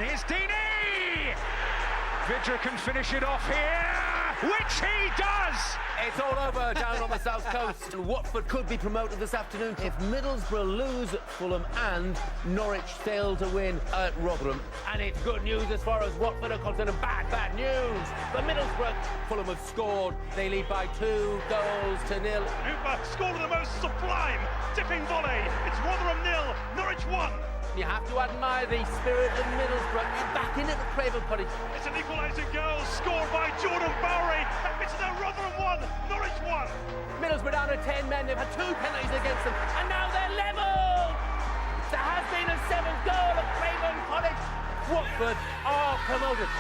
And here's Deeney! Vidra can finish it off here, which he does! It's all over down on the south coast. Watford could be promoted this afternoon if Middlesbrough lose at Fulham and Norwich fail to win at Rotherham. And it's good news as far as Watford are concerned. Bad news. For Middlesbrough, Fulham have scored. They lead by 2-0. Hooper scored with the most sublime tipping volley. It's Rotherham 0, Norwich 1. You have to admire the spirit of Middlesbrough. They're back in at the Craven Cottage. It's an equalising goal scored by Jordan Bowery. It's now Rotherham 1, Norwich 1. Middlesbrough down to 10 men. They've had 2 penalties against them, and now they're level. There has been a 7th goal at Craven Cottage. Watford are promoted.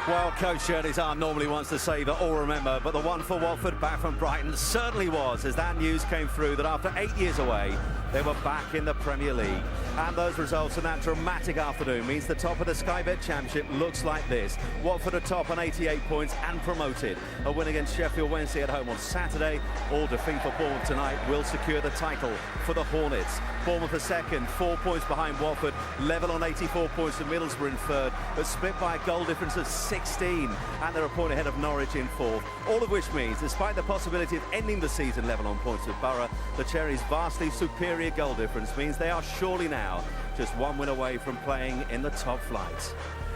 Well, Coach Shirley's arm normally wants to say that all remember, but the one for Watford back from Brighton certainly was, as that news came through that after 8 years away, they were back in the Premier League. And those results in that dramatic afternoon means the top of the Sky Bet Championship looks like this. Watford are top on 88 points and promoted. A win against Sheffield Wednesday at home on Saturday, or defeat for Bournemouth tonight will secure the title for the Hornets. Bournemouth are second, 4 points behind Watford, level on 84 points to Middlesbrough in third, but split by a goal difference of 16, and they're a point ahead of Norwich in fourth. All of which means, despite the possibility of ending the season level on points with Borough, the Cherries' vastly superior goal difference means they are surely now just one win away from playing in the top flight.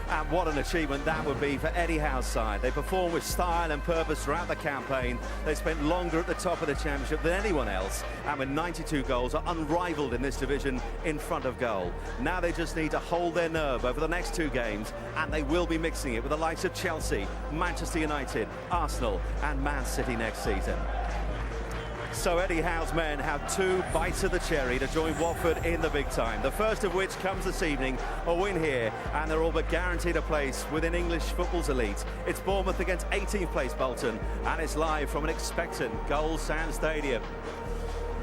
And what an achievement that would be for Eddie Howe's side. They performed with style and purpose throughout the campaign. They spent longer at the top of the championship than anyone else, and with 92 goals are unrivaled in this division in front of goal. Now they just need to hold their nerve over the next 2 games, and they will be mixing it with the likes of Chelsea, Manchester United, Arsenal and Man City next season. So Eddie Howe's men have 2 bites of the cherry to join Watford in the big time. The first of which comes this evening, a win here, and they're all but guaranteed a place within English football's elite. It's Bournemouth against 18th place Bolton, and it's live from an expectant Gold Sand Stadium.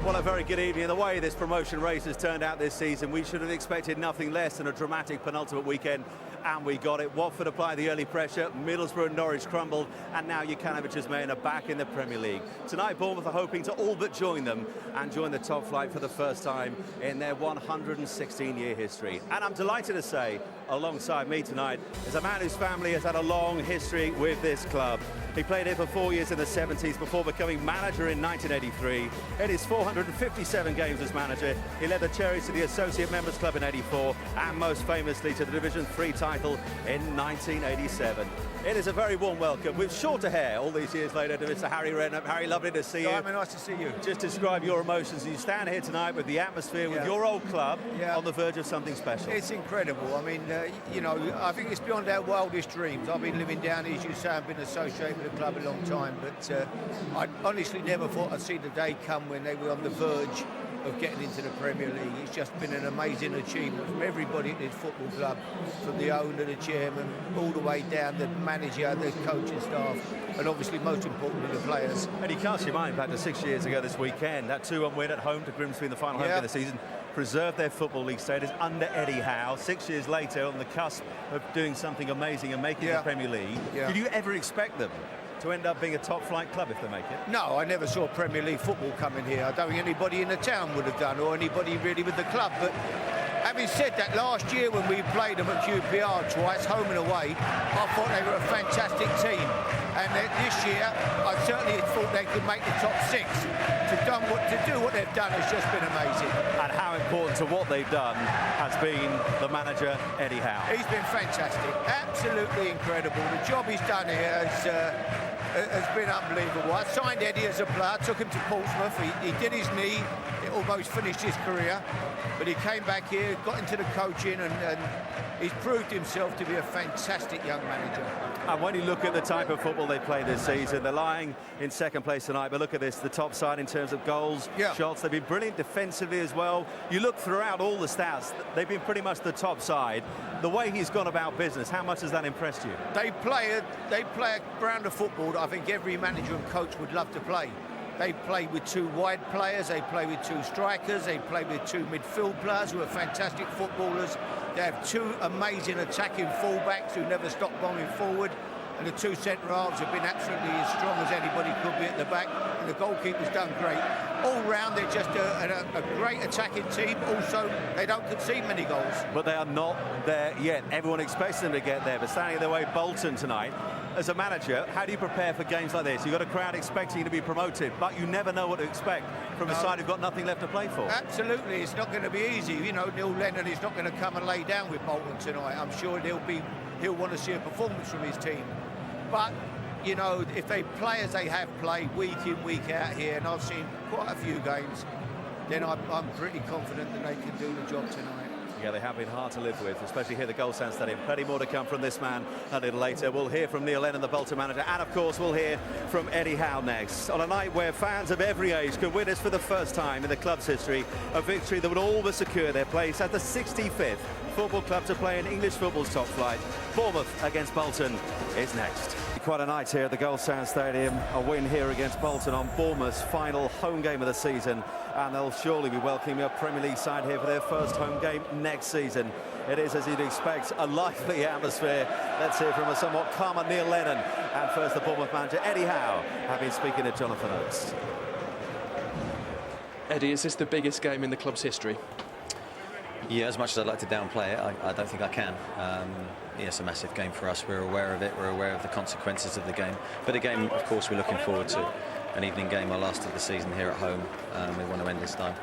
Well, a very good evening. The way this promotion race has turned out this season, we should have expected nothing less than a dramatic penultimate weekend, and we got it. Watford applied the early pressure, Middlesbrough and Norwich crumbled, and now Jukanovic's men are back in the Premier League. Tonight, Bournemouth are hoping to all but join them and join the top flight for the first time in their 116-year history. And I'm delighted to say, alongside me tonight, is a man whose family has had a long history with this club. He played here for 4 years in the 70s before becoming manager in 1983. In his 457 games as manager, he led the Cherries to the Associate Members Club in 84 and most famously to the Division 3 title in 1987. It is a very warm welcome with shorter hair all these years later to Mr. Harry Redknapp. Harry, lovely to see you. I mean, nice to see you. Just describe your emotions. You stand here tonight with the atmosphere, with your old club on the verge of something special. It's incredible. I mean, you know, I think it's beyond our wildest dreams. I've been living down here, as you say, I've been associated with the club a long time, but I honestly never thought I'd see the day come when they were on the verge of getting into the Premier League. It's just been an amazing achievement from everybody at this football club, from the owner, the chairman, all the way down the manager, the coaching staff, and obviously most importantly the players. And you cast your mind back to 6 years ago this weekend, that 2-1 win at home to Grimsby in the final home game of the season, preserved their Football League status under Eddie Howe. 6 years later, on the cusp of doing something amazing and making the Premier League. Did you ever expect them to end up being a top-flight club if they make it? No, I never saw Premier League football coming here. I don't think anybody in the town would have done, or anybody really with the club. But having said that, last year when we played them at QPR twice, home and away, I thought they were a fantastic team. And this year, I certainly thought they could make the top 6. To do what they've done has just been amazing. And how important to what they've done has been the manager, Eddie Howe. He's been fantastic, absolutely incredible. The job he's done here has been unbelievable. I signed Eddie as a player, took him to Portsmouth. He did his knee, it almost finished his career, but he came back here, got into the coaching, and he's proved himself to be a fantastic young manager. And when you look at the type of football they play this season, they're lying in second place tonight, but look at this, the top side in terms of goals, shots. They've been brilliant defensively as well. You look throughout all the stats, they've been pretty much the top side. The way he's gone about business, how much has that impressed you? They play a brand of football that I think every manager and coach would love to play. They play with 2 wide players, they play with 2 strikers, they play with 2 midfield players who are fantastic footballers. They have 2 amazing attacking fullbacks who never stop bombing forward. And the 2 centre halves have been absolutely as strong as anybody could be at the back. And The goalkeeper's done great. All round, they're just a great attacking team. Also, they don't concede many goals. But they are not there yet. Everyone expects them to get there. But standing in their way, Bolton tonight. As a manager, how do you prepare for games like this? You've got a crowd expecting you to be promoted, but you never know what to expect from a side who've got nothing left to play for. Absolutely, it's not going to be easy. You know, Neil Lennon is not going to come and lay down with Bolton tonight. I'm sure he'll want to see a performance from his team. But, you know, if they play as they have played week in, week out here, and I've seen quite a few games, then I'm pretty confident that they can do the job tonight. Yeah, they have been hard to live with, especially here at the Goldstand Stadium. Plenty more to come from this man a little later. We'll hear from Neil Lennon, the Bolton manager, and of course we'll hear from Eddie Howe next. On a night where fans of every age could witness for the first time in the club's history a victory that would all but secure their place at the 65th football club to play in English football's top flight. Bournemouth against Bolton is next. Quite a night here at the Goldstand Stadium. A win here against Bolton on Bournemouth's final home game of the season, and they'll surely be welcoming a Premier League side here for their first home game next season. It is, as you'd expect, a lively atmosphere. Let's hear from a somewhat calmer Neil Lennon, and first the Bournemouth manager Eddie Howe, having speaking to Jonathan Oates. Eddie, is this the biggest game in the club's history? Yeah, as much as I'd like to downplay it, I don't think I can. Yeah, it's a massive game for us. We're aware of it. We're aware of the consequences of the game. But a game, of course, we're looking forward to. An evening game, our last of the season here at home. We want to end this time.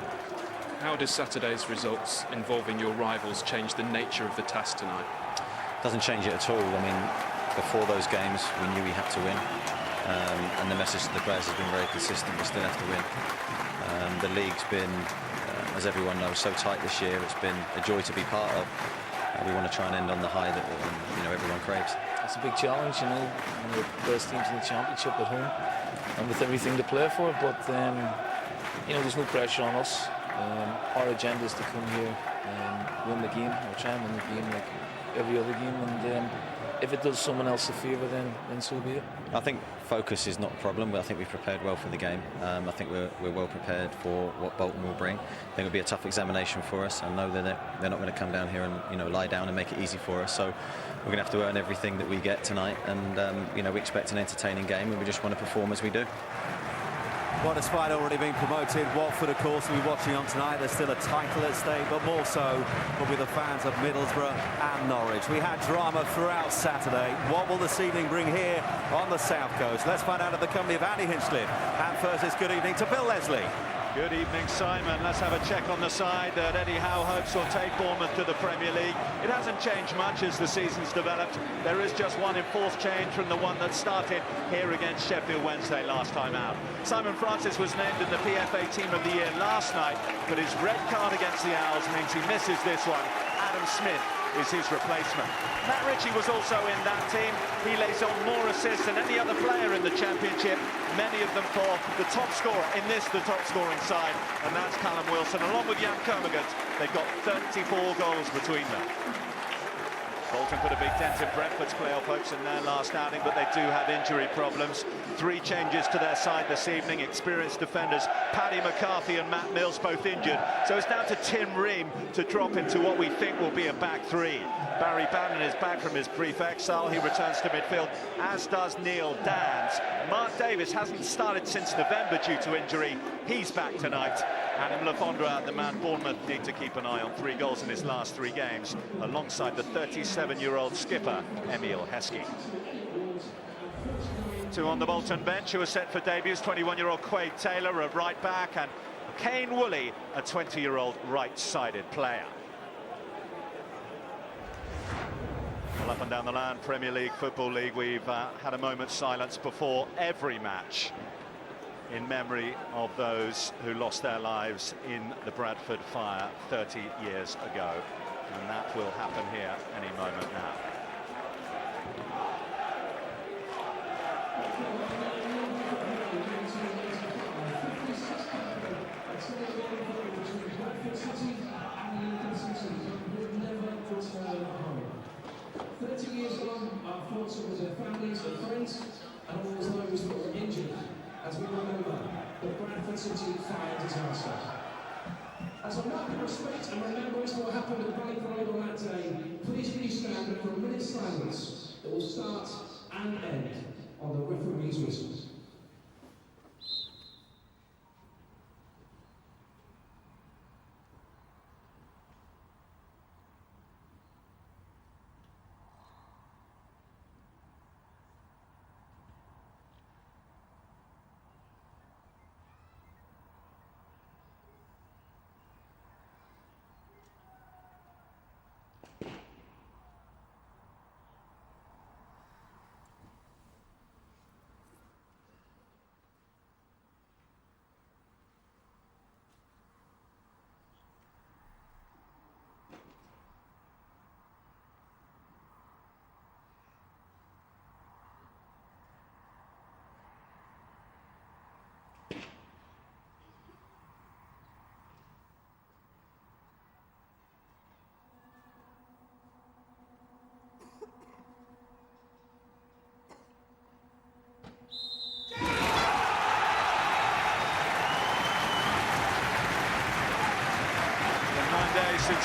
How does Saturday's results involving your rivals change the nature of the task tonight? Doesn't change it at all. I mean, before those games, we knew we had to win. And the message to the players has been very consistent. We still have to win. The league's been, as everyone knows, so tight this year. It's been a joy to be part of. We want to try and end on the high that everyone craves. It's a big challenge, one of the best teams in the championship at home, and with everything to play for. But there's no pressure on us. Our agenda is to come here and win the game, or try and win the game like every other game. And if it does someone else a favour, then so be it. I think focus is not a problem, but I think we've prepared well for the game. I think we're well prepared for what Bolton will bring. I think it'll be a tough examination for us. I know they're not going to come down here and lie down and make it easy for us. So we're going to have to earn everything that we get tonight. And we expect an entertaining game, and we just want to perform as we do. Well, despite already being promoted, Watford, of course, will be watching on tonight. There's still a title at stake, but more so will be the fans of Middlesbrough and Norwich. We had drama throughout Saturday. What will this evening bring here on the South Coast? Let's find out at the company of Andy Hinchliffe. And first, it's good evening to Bill Leslie. Good evening, Simon. Let's have a check on the side that Eddie Howe hopes will take Bournemouth to the Premier League. It hasn't changed much as the season's developed. There is just one enforced change from the one that started here against Sheffield Wednesday last time out. Simon Francis was named in the PFA Team of the Year last night, but his red card against the Owls means he misses this one. Adam Smith is his replacement. Matt Ritchie was also in that team. He lays on more assists than any other player in the Championship, many of them for the top scorer, in this the top scoring side, and that's Callum Wilson. Along with Jan Kermorgant, they've got 34 goals between them. Bolton put a big dent in Brentford's playoff hopes in their last outing, but they do have injury problems. 3 changes to their side this evening. Experienced defenders Paddy McCarthy and Matt Mills both injured. So it's down to Tim Ream to drop into what we think will be a back 3. Barry Bannon is back from his brief exile. He returns to midfield, as does Neil Dans. Mark Davis hasn't started since November due to injury. He's back tonight. Adam Lafondra, the man Bournemouth need to keep an eye on. 3 goals in his last 3 games, alongside the 37-year-old skipper, Emil Heskey. 2 on the Bolton bench who are set for debuts. 21-year-old Quaid Taylor, a right back, and Kane Woolley, a 20-year-old right-sided player. Well, up and down the land, Premier League, Football League, we've had a moment's silence before every match in memory of those who lost their lives in the Bradford fire 30 years ago. And that will happen here any moment now. With their families and friends, and all those that were injured, as we remember the Bradford City fire disaster. As a mark of respect and remembrance of what happened at Valley Parade on that day, please stand for a minute's silence that will start and end on the referee's whistle.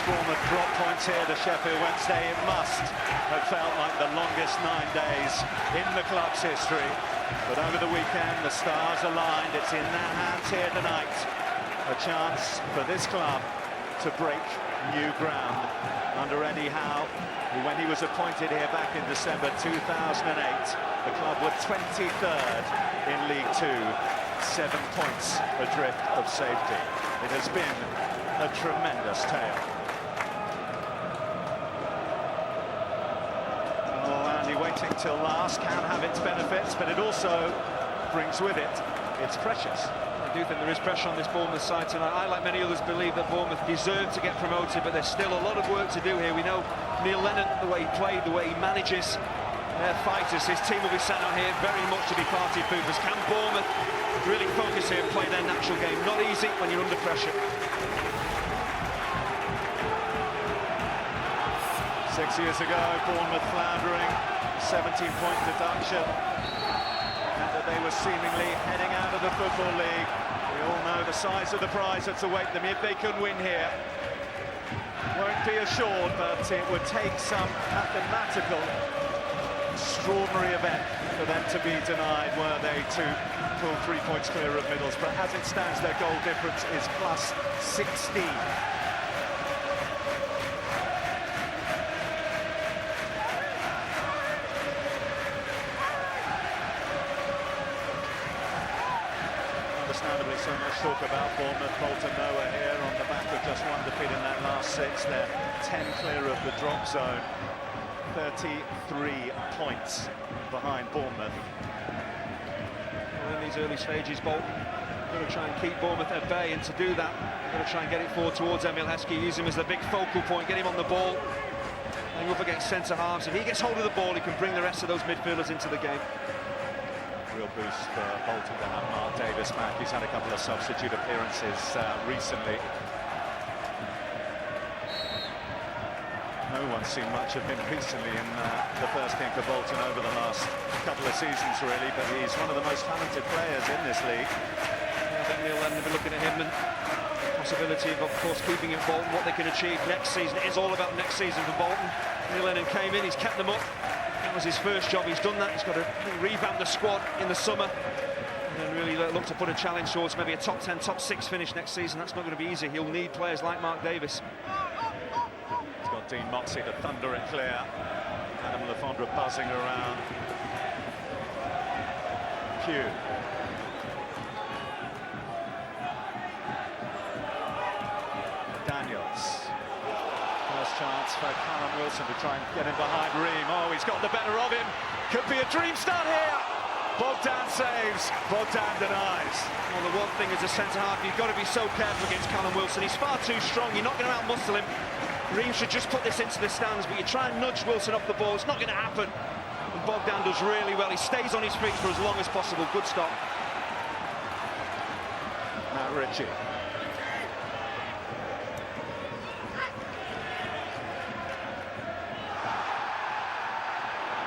Bournemouth drop points here to Sheffield Wednesday. It must have felt like the longest 9 days in the club's history. But over the weekend, the stars aligned. It's in their hands here tonight. A chance for this club to break new ground under Eddie Howe, who, when he was appointed here back in December 2008, the club were 23rd in League Two, 7 points adrift of safety. It has been a tremendous tale. Oh, Andy, waiting till last can have its benefits, but it also brings with it its pressures. I do think there is pressure on this Bournemouth side tonight. I, like many others, believe that Bournemouth deserve to get promoted, but there's still a lot of work to do here. We know Neil Lennon, the way he played, the way he manages their fighters. His team will be sent out here very much to be party poopers. Can Bournemouth really focus here and play their natural game? Not easy when you're under pressure. 6 years ago, Bournemouth floundering, 17-point deduction, and that they were seemingly heading out of the Football League. We all know the size of the prize that's await them if they can win here. Won't be assured, but it would take some mathematical, extraordinary event for them to be denied were they to pull 3 points clear of Middlesbrough. As it stands, their goal difference is plus 16. Understandably, so much talk about Bournemouth. Bolton nowhere here on the back of just one defeat in that last 6. They're 10 clear of the drop zone. 33 points behind Bournemouth. Well, in these early stages, Bolton going to try and keep Bournemouth at bay, and to do that, they're going to try and get it forward towards Emil Heskey, use him as the big focal point, get him on the ball. And up against centre halves. If he gets hold of the ball, he can bring the rest of those midfielders into the game. Real boost for Bolton to have Mark Davis back. He's had a couple of substitute appearances recently. No one's seen much of him recently in the first team for Bolton over the last couple of seasons, really, but he's one of the most talented players in this league. I think Neil Lennon will be looking at him and the possibility of course, keeping him Bolton, what they can achieve next season. It is all about next season for Bolton. Neil Lennon came in, he's kept them up. That was his first job, he's done that. He's got to revamp the squad in the summer and then really look to put a challenge towards maybe a top 10, top 6 finish next season. That's not going to be easy. He'll need players like Mark Davis. He's got Dean Moxey to thunder it clear. Adam Lafondra buzzing around. Pugh. Daniels. First chance for Callum Wilson to try and get him behind Ream. Oh, he's got the better of him. Could be a dream start here. Bogdan saves, Bogdan denies. Well, the one thing as a centre-half, you've got to be so careful against Callum Wilson. He's far too strong, you're not going to out-muscle him. Ream should just put this into the stands, but you try and nudge Wilson off the ball, it's not going to happen. And Bogdan does really well, he stays on his feet for as long as possible. Good stop. Matt Ritchie.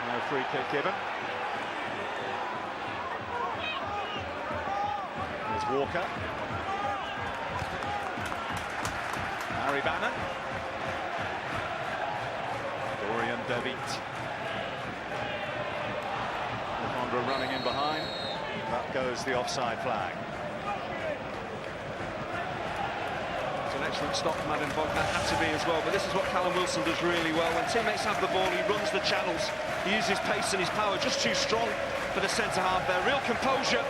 No free kick given. Here's Walker. Harry Bannon. Dorian Devitt. Lafondra running in behind. That goes the offside flag. It's an excellent stop from Adam Bogdan, had to be as well, but this is what Callum Wilson does really well. When teammates have the ball, he runs the channels, he uses pace and his power, just too strong for the centre-half there. Real composure.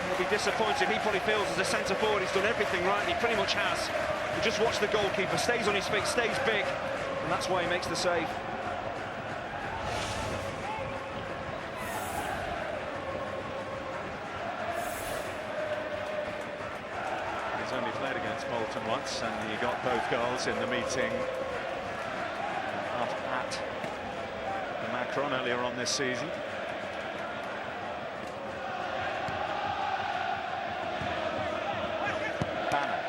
He'll be disappointed. He probably feels as a centre-forward he's done everything right, and he pretty much has. But just watch the goalkeeper, stays on his feet, stays big, and that's why he makes the save. He's only played against Bolton once, and he got both goals in the meeting at the Macron earlier on this season. Bannon.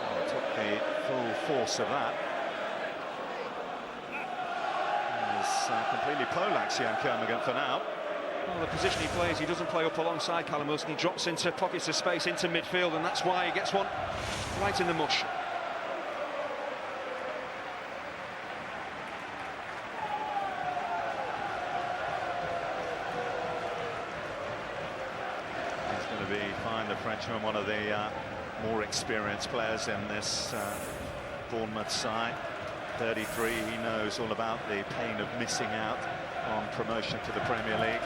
Oh, took the full force of that. He's completely poleaxed Jan Kermorgant for now. Well, the position he plays, he doesn't play up alongside Callum Wilson. He drops into pockets of space into midfield, and that's why he gets one right in the mush. He's going to be fine, the Frenchman, one of the more experienced players in this Bournemouth side. 33, he knows all about the pain of missing out on promotion to the Premier League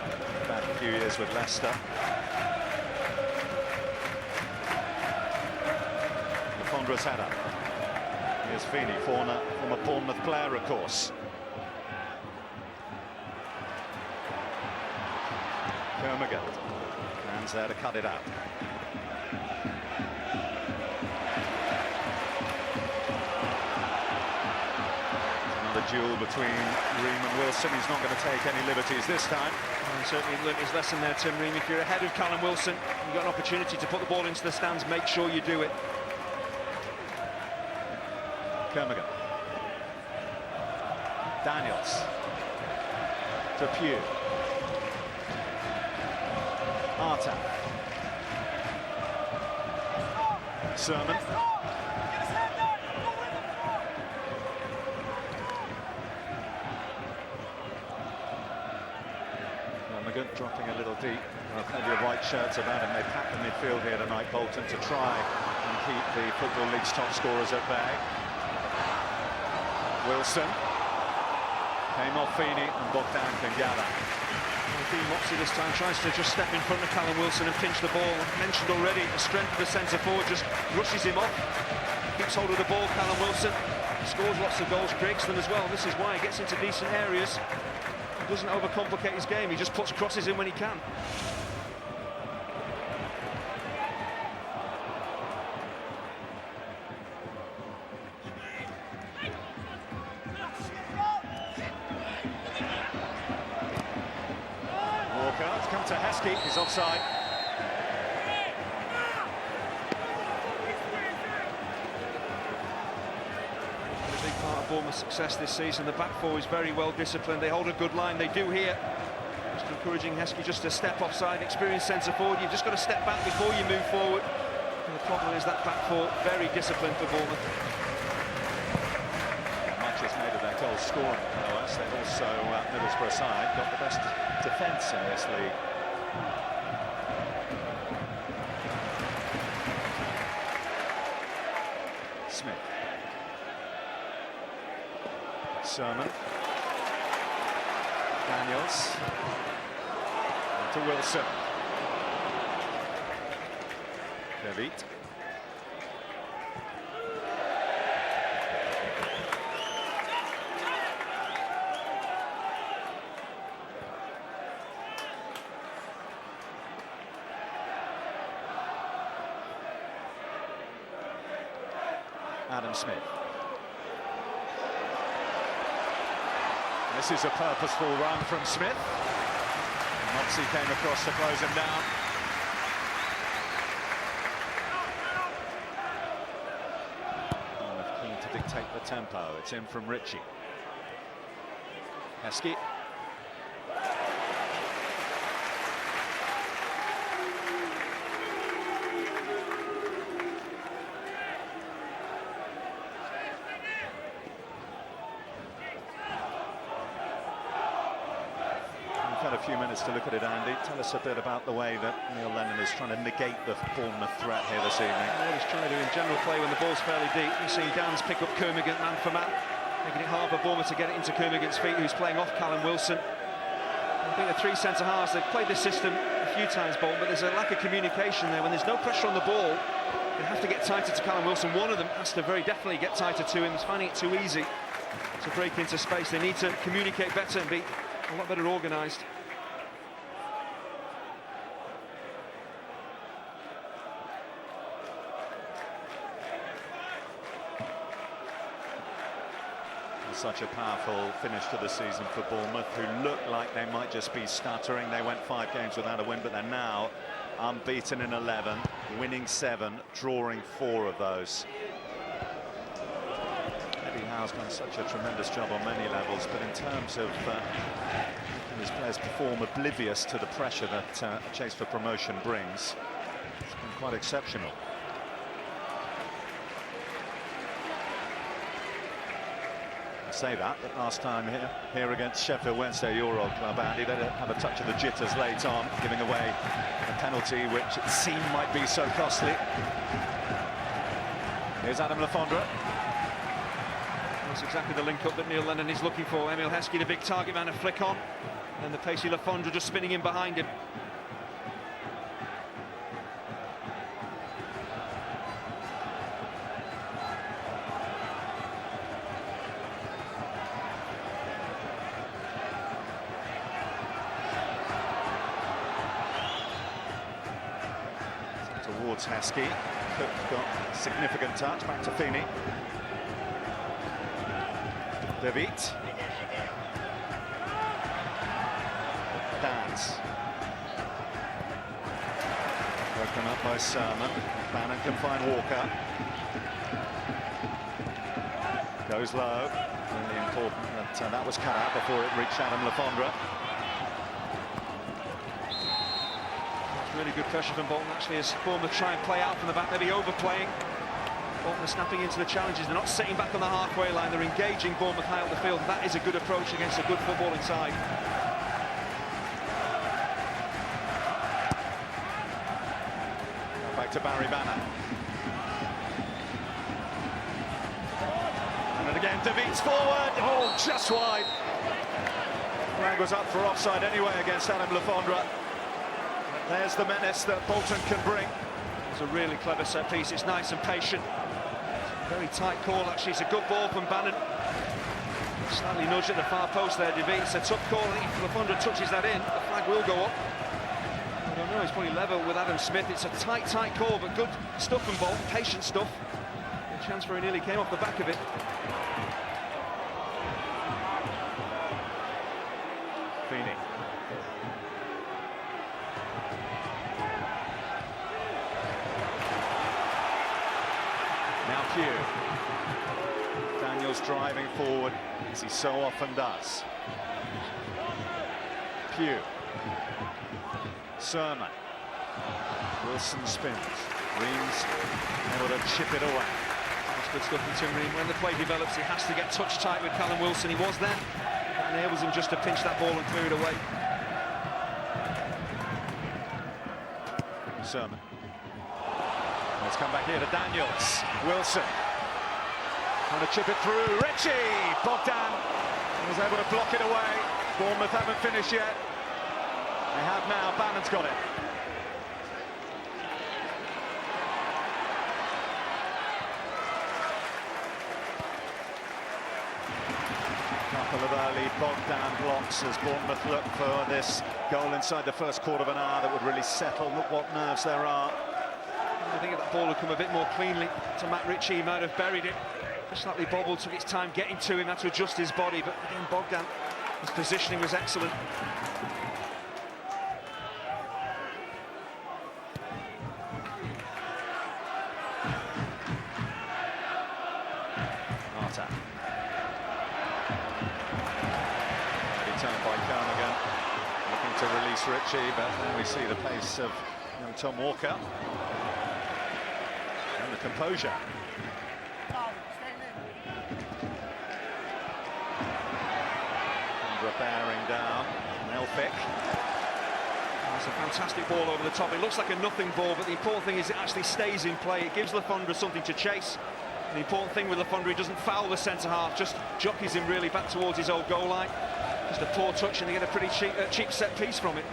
back a few years with Leicester. The ponderous header. Here's Feeney, former Bournemouth player, of course. Kermagant, hands there to cut it out. The duel between Ream and Wilson. He's not going to take any liberties this time. And certainly learnt his lesson there, Tim Ream. If you're ahead of Callum Wilson, you've got an opportunity to put the ball into the stands. Make sure you do it. Kermagant. Daniels. To Pugh. Arta. Sermon. Dropping a little deep. Plenty of white shirts about him. They pack the midfield here tonight, Bolton, to try and keep the Football League's top scorers at bay. Wilson came off Feeney, and Bogdan can gather. Dean Mopsy this time tries to just step in front of Callum Wilson and pinch the ball. Mentioned already, the strength of the centre forward just rushes him off. Keeps hold of the ball, Callum Wilson. Scores lots of goals, creates them as well. This is why he gets into decent areas. Doesn't overcomplicate his game, he just puts crosses in when he can. Walker, it's come to Heskey, he's offside. Bournemouth's success this season. The back four is very well disciplined. They hold a good line. They do here. Just encouraging Heskey just to step offside. Experienced centre forward. You've just got to step back before you move forward. And the problem is that back four very disciplined for Bournemouth. Much is made of their goal scoring prowess. They've also, Middlesbrough side, got the best defence in this league. Smith. Sermon. Daniels. To Wilson. David. Adam Smith. This is a purposeful run from Smith. Mopsy came across to close him down. Keen to dictate the tempo. It's in from Ritchie. Heskey. Had a few minutes to look at it, Andy. Tell us a bit about the way that Neil Lennon is trying to negate the Bournemouth threat here this evening. What he's trying to do in general play when the ball's fairly deep. You see Dan's pick up Kermagant man for man, making it hard for Bournemouth to get it into Kermagant's feet, who's playing off Callum Wilson. I think the three centre-halves, they've played this system a few times, Bolton, but there's a lack of communication there. When there's no pressure on the ball, they have to get tighter to Callum Wilson. One of them has to very definitely get tighter to him. He's finding it too easy to break into space. They need to communicate better and be a lot better organised. Such a powerful finish to the season for Bournemouth, who looked like they might just be stuttering. They went 5 games without a win, but they're now unbeaten in 11, winning 7, drawing 4 of those. Eddie Howe's done such a tremendous job on many levels, but in terms of his players perform oblivious to the pressure that a chase for promotion brings. It's been quite exceptional. I say that, but last time here against Sheffield Wednesday, your old club, Andy, they had a touch of the jitters late on, giving away a penalty which it seemed might be so costly. Here's Adam Le Fondre. That's exactly the link-up that Neil Lennon is looking for. Emile Heskey, the big target man, a flick on, and the pacey Le Fondre just spinning in behind him. Towards Heskey. Cook got a significant touch. Back to Feeney. De Wiet. Dance. Broken up by Sermon. Bannon can find Walker. Goes low. Really important that that was cut out before it reached Adam Le Fondre. Really good pressure from Bolton, actually, as Bournemouth try and play out from the back, maybe overplaying. Bolton are snapping into the challenges. They're not sitting back on the halfway line. They're engaging Bournemouth high up the field. That is a good approach against a good footballing side. Back to Barry Banner. And then again, De Wiet's forward. Oh, just wide. Flag was up for offside anyway against Adam Le Fondre. There's the menace that Bolton can bring. It's a really clever set piece. It's nice and patient. Very tight call, actually. It's a good ball from Bannon. Slightly nudged at the far post there, De Wiet. It's a tough call. I think if Le Fondre touches that in, the flag will go up. I don't know, he's probably level with Adam Smith. It's a tight call, but good stuff from Bolton. Patient stuff. A chance for it nearly came off the back of it. Feeney. Now Pugh. Daniels driving forward, as he so often does. Pugh. Sermon. Wilson spins. Reams able to chip it away. That's good stuff from Tim Ream. When the play develops, he has to get touch tight with Callum Wilson. He was then. That enables him just to pinch that ball and clear it away. Sermon. Let's come back here to Daniels. Wilson. Trying to chip it through. Ritchie! Bogdan was able to block it away. Bournemouth haven't finished yet. They have now. Bannon's got it. Couple of early Bogdan blocks as Bournemouth look for this goal inside the first quarter of an hour that would really settle what nerves there are. I think if that ball had come a bit more cleanly to Matt Ritchie, he might have buried it. Just slightly bobbled, took its time getting to him, had to adjust his body, but again, Bogdan, his positioning was excellent. Arta. Returned by Carnigan, looking to release Ritchie, but then we see the pace of Tom Walker. And the composure. Bearing down, Elphick. It's a fantastic ball over the top. It looks like a nothing ball, but the important thing is it actually stays in play. It gives Le Fondre something to chase. And the important thing with Le Fondre, he doesn't foul the centre-half, just jockeys him really back towards his old goal line. Just a poor touch and they get a pretty cheap set piece from it.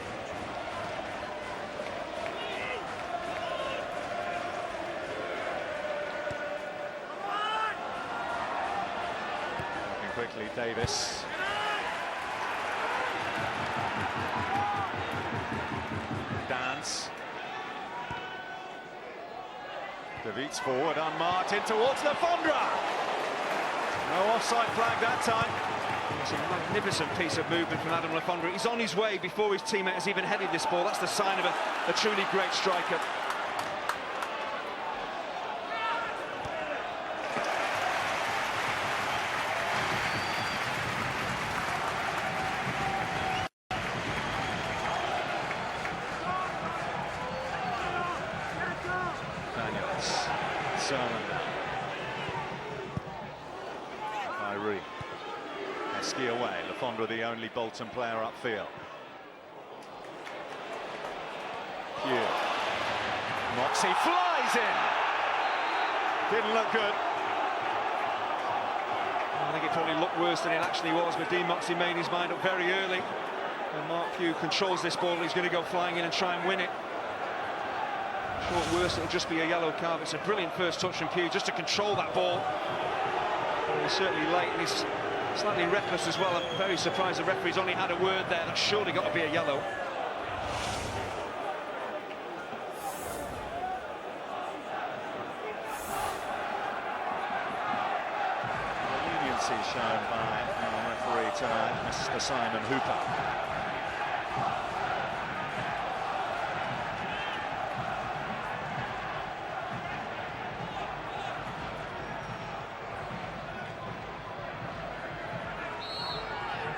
Looking quickly, Davis. Dance. De Wiet's forward, unmarked in towards Le Fondre. No offside flag that time. It's a magnificent piece of movement from Adam Le Fondre. He's on his way before his teammate has even headed this ball. That's the sign of a truly great striker. 50 away. Lafondra, the only Bolton player upfield. Pugh. Moxey flies in. Didn't look good. I think it probably looked worse than it actually was, but Dean Moxey made his mind up very early. And Mark Pugh controls this ball. He's going to go flying in and try and win it. Sure, at worst, it'll just be a yellow card. It's a brilliant first touch from Pugh just to control that ball. And he's certainly late and he's slightly reckless as well. I'm very surprised the referee's only had a word there. That's surely got to be a yellow. Shown by our referee tonight, Mr. Simon Hooper.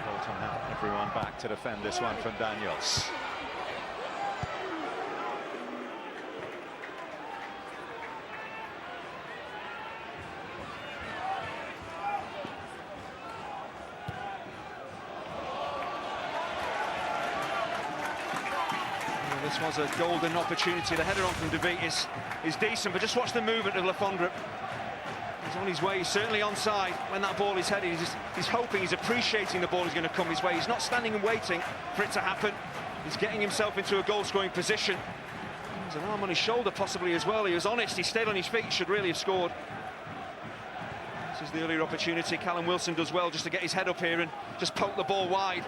Bolton have everyone back to defend this one from Daniels. This was a golden opportunity. The header on from De Beek is decent, but just watch the movement of Lafondra. He's on his way, he's certainly onside when that ball is headed. He's hoping, he's appreciating the ball is going to come his way. He's not standing and waiting for it to happen. He's getting himself into a goal-scoring position. There's an arm on his shoulder possibly as well. He was honest, he stayed on his feet, he should really have scored. This is the earlier opportunity. Callum Wilson does well just to get his head up here and just poke the ball wide.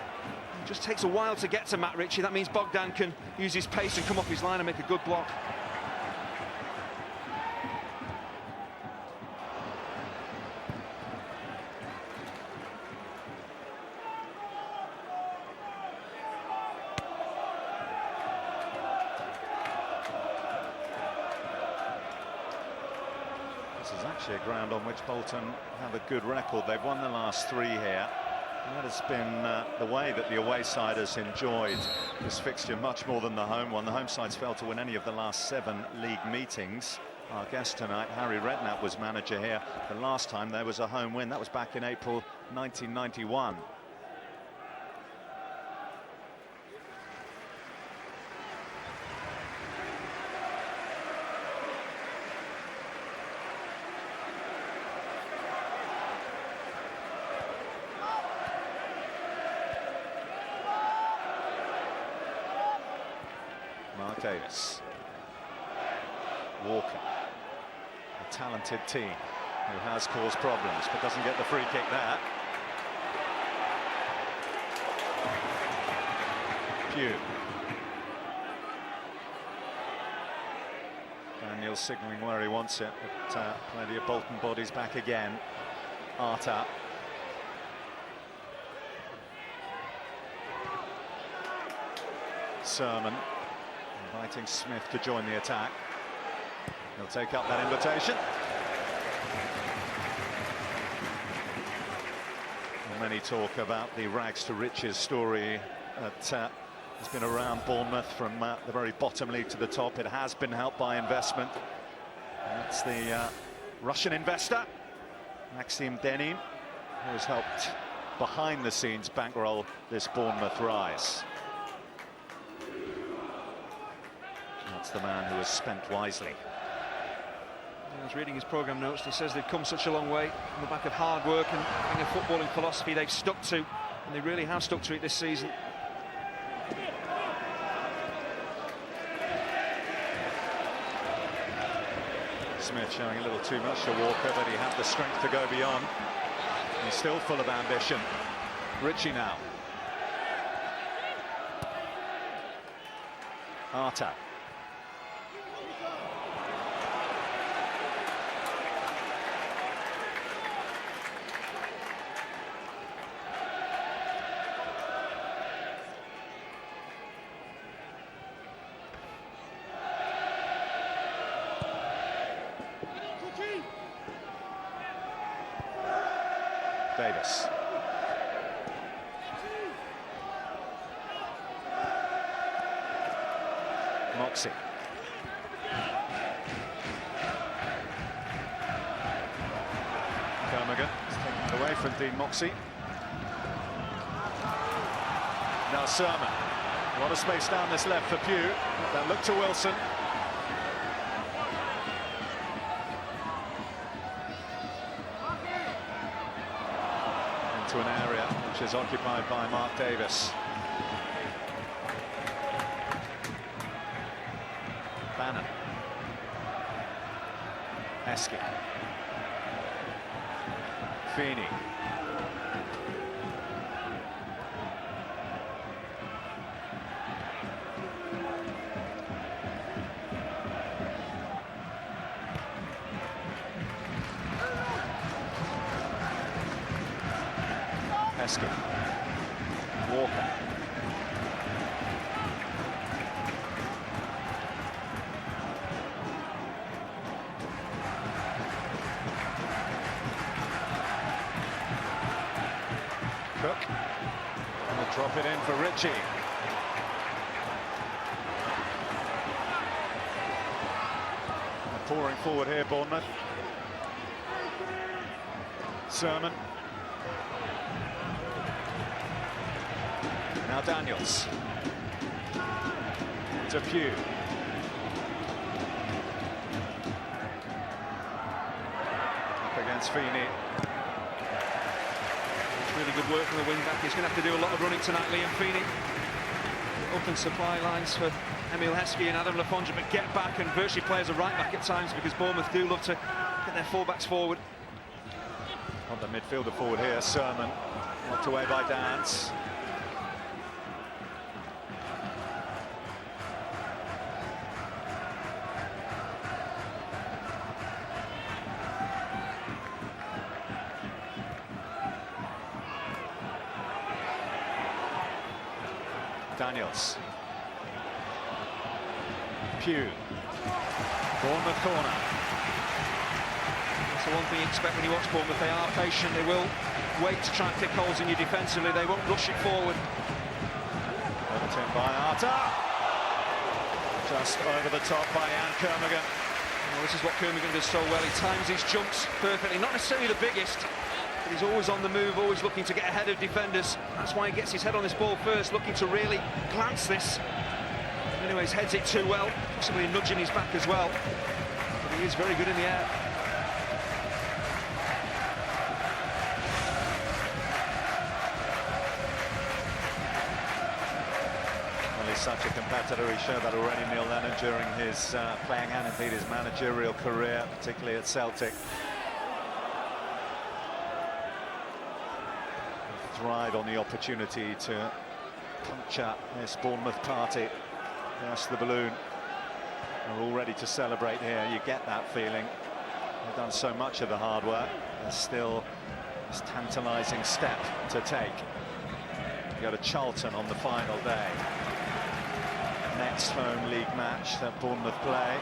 It just takes a while to get to Matt Ritchie. That means Bogdan can use his pace and come off his line and make a good block. This is actually a ground on which Bolton have a good record. They've won the last 3 here. And that has been the way that the away side has enjoyed this fixture much more than the home one. The home side's failed to win any of the last 7 league meetings. Our guest tonight, Harry Redknapp, was manager here. The last time there was a home win, that was back in April 1991. Davis. Walker, a talented team who has caused problems but doesn't get the free kick there. Pugh. Daniel signalling where he wants it, but plenty of Bolton bodies back again. Arta. Sermon. Inviting Smith to join the attack. He'll take up that invitation. And many talk about the rags to riches story that has been around Bournemouth from the very bottom league to the top. It has been helped by investment. And that's the Russian investor, Maxim Denin, who has helped behind the scenes bankroll this Bournemouth rise. That's the man who has spent wisely. I was reading his programme notes. He says they've come such a long way on the back of hard work and having a footballing philosophy they've stuck to, and they really have stuck to it this season. Smith showing a little too much to Walker, but he had the strength to go beyond. He's still full of ambition. Ritchie now. Arta. Davis. Moxey. Kermaghan is taking it away from Dean Moxey. Now Sermon. A lot of space down this left for Pugh. Then look to Wilson. Into an area which is occupied by Mark Davis. Bannon. Heskey. Feeney. Heskey. Walker. Cook. Gonna drop it in for Ritchie. They're pouring forward here, Bournemouth. Sermon. Now Daniels. To Pugh. Up against Feeney. Really good work from the wing-back. He's going to have to do a lot of running tonight, Liam Feeney. Open supply lines for Emile Heskey and Adam Lafondra, but get back and virtually play as a right-back at times because Bournemouth do love to get their full-backs forward. On the midfielder forward here, Sermon. Knocked away by Dance. Daniels. Pugh. Bournemouth corner. That's the one thing you expect when you watch Bournemouth. They are patient. They will wait to try and pick holes in you defensively. They won't rush it forward. Put in by Arta. Just over the top by Ian Kermigan. Well, this is what Kermigan does so well. He times his jumps perfectly. Not necessarily the biggest, but he's always on the move, always looking to get ahead of defenders. That's why he gets his head on this ball first, looking to really glance this. Anyways, heads it too well, possibly nudging his back as well. But he is very good in the air. Well, he's such a competitor. He showed that already, Neil Lennon, during his playing and indeed his managerial career, particularly at Celtic. Thrive on the opportunity to puncture this Bournemouth party. Yes, the balloon are all ready to celebrate here. You get that feeling. They've done so much of the hard work. There's still this tantalising step to take. You go to Charlton on the final day. Next home league match that Bournemouth play.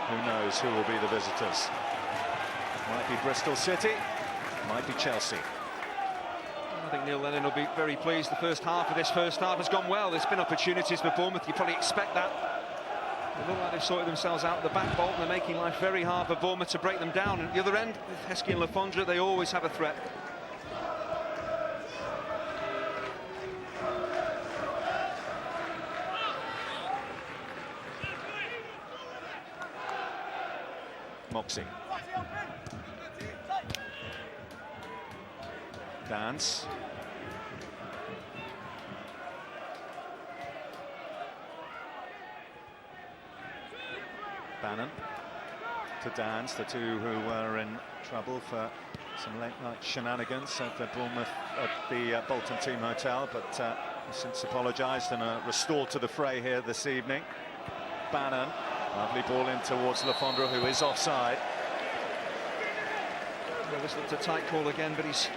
Who knows who will be the visitors? Might be Bristol City, might be Chelsea. I think Neil Lennon will be very pleased. The first half of this first half has gone well. There's been opportunities for Bournemouth. You probably expect that. They look like they've sorted themselves out at the back, Bolton. They're making life very hard for Bournemouth to break them down. And at the other end, with Heskey and Lafondra, they always have a threat. Moxie. Dance. Bannon to Dance, the two who were in trouble for some late night shenanigans at the Bolton team hotel, but have since apologised and are restored to the fray here this evening. Bannon, lovely ball in towards Lafondra, who is offside. Well, this looked a tight call again, but he's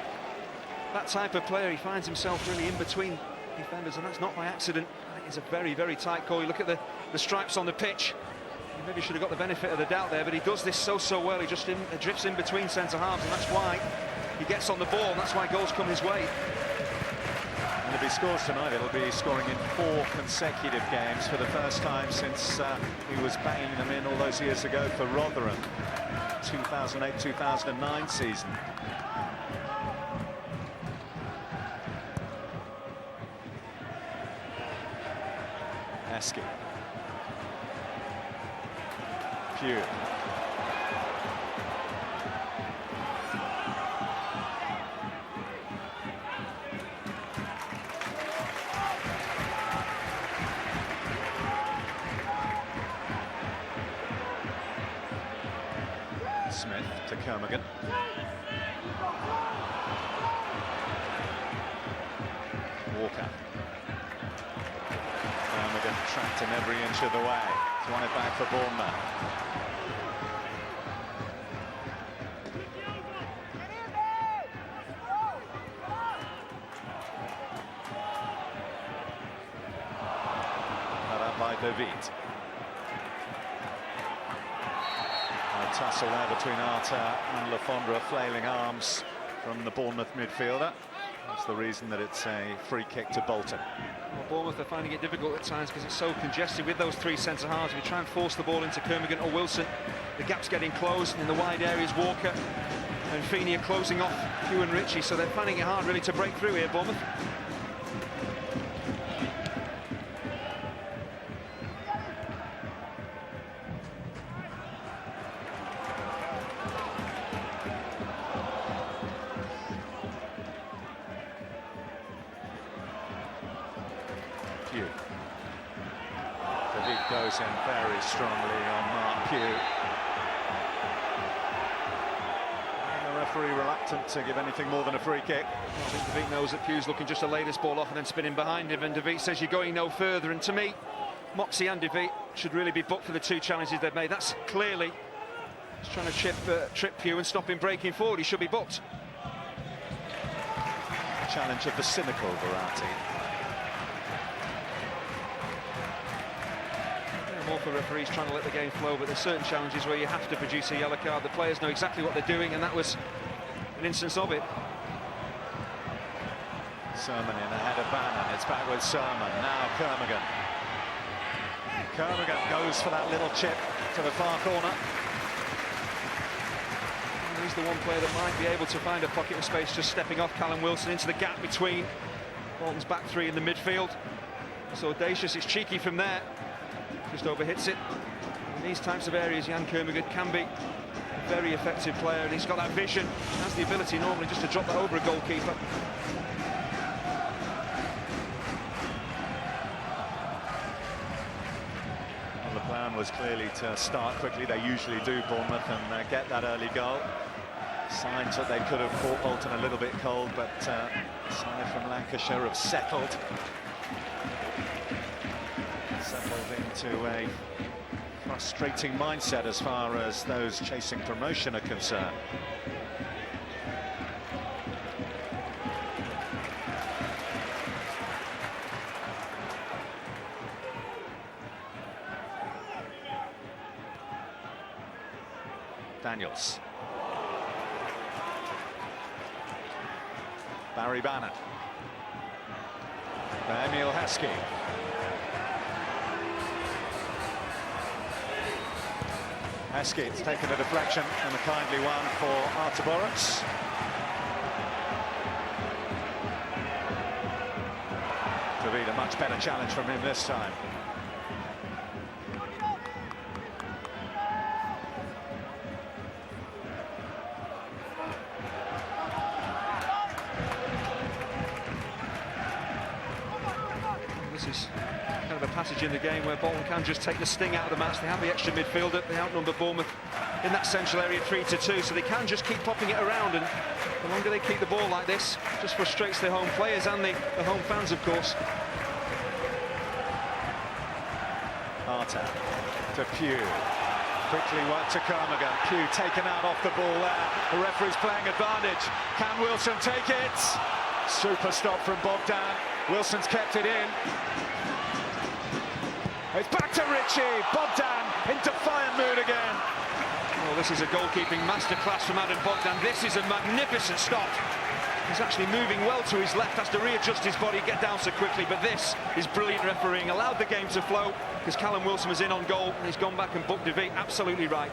that type of player. He finds himself really in between defenders, and that's not by accident. I think it's a very, very tight call. You look at the stripes on the pitch. He maybe should have got the benefit of the doubt there, but he does this so well. He just drifts in between centre-halves, and that's why he gets on the ball, and that's why goals come his way. And if he scores tonight, it'll be scoring in 4 consecutive games for the first time since he was banging them in all those years ago for Rotherham. 2008-2009 season. Heskey. Pugh. Smith to Kermigan. Walker. Kermigan trapped him every inch of the way. He's won it back for Bournemouth. Cut up by David. A tussle there between Arta and Lafondra, flailing arms from the Bournemouth midfielder. That's the reason that it's a free kick to Bolton. Well, Bournemouth are finding it difficult at times because it's so congested with those three centre-halves. If you try and force the ball into Kermigan or Wilson, the gap's getting closed. In the wide areas, Walker and Feeney are closing off Hugh and Ritchie, so they're finding it hard really to break through here, Bournemouth. Pugh. David goes in very strongly on Mark Pugh. And the referee reluctant to give anything more than a free kick. I think David knows that Pugh's looking just to lay this ball off and then spinning behind him, and David says you're going no further. And to me, Moxie and David should really be booked for the two challenges they've made. That's clearly just trying to trip Pugh and stop him breaking forward. He should be booked. Challenge of the cynical variety. More for referees trying to let the game flow, but there's certain challenges where you have to produce a yellow card. The players know exactly what they're doing, and that was an instance of it. Sermon in ahead of Bannon. It's back with Sermon. Now Kermigan. Kermigan goes for that little chip to the far corner. And he's the one player that might be able to find a pocket of space, just stepping off Callum Wilson into the gap between Bolton's back three in the midfield. It's audacious, it's cheeky from there. Just overhits it. In these types of areas, Jan Kermigan can be a very effective player, and he's got that vision. He has the ability normally just to drop that over a goalkeeper. Well, the plan was clearly to start quickly. They usually do, Bournemouth, and get that early goal. Signs that they could have caught Bolton a little bit cold, but side from Lancashire have settled into a frustrating mindset as far as those chasing promotion are concerned. Daniels. Barry Bannon. Emil Heskey. Heskey, it's taken a deflection and a kindly one for Artaboros. David, a much better challenge from him this time. This is kind of a passage in the game where Bolton can just take the sting out of the match. They have the extra midfielder, they outnumber Bournemouth in that central area 3-2, so they can just keep popping it around, and the longer they keep the ball like this, just frustrates their home players and the home fans, of course. Arta to Pugh. Quickly work to Kermigan. Pugh taken out off the ball there. The referee's playing advantage. Can Wilson take it? Super stop from Bogdan. Wilson's kept it in. It's back to Ritchie. Bogdan in defiant mood again. Well, this is a goalkeeping masterclass from Adam Bogdan. This is a magnificent stop. He's actually moving well to his left, has to readjust his body, get down so quickly, but this is brilliant refereeing. Allowed the game to flow because Callum Wilson was in on goal, and he's gone back and booked David. Absolutely right.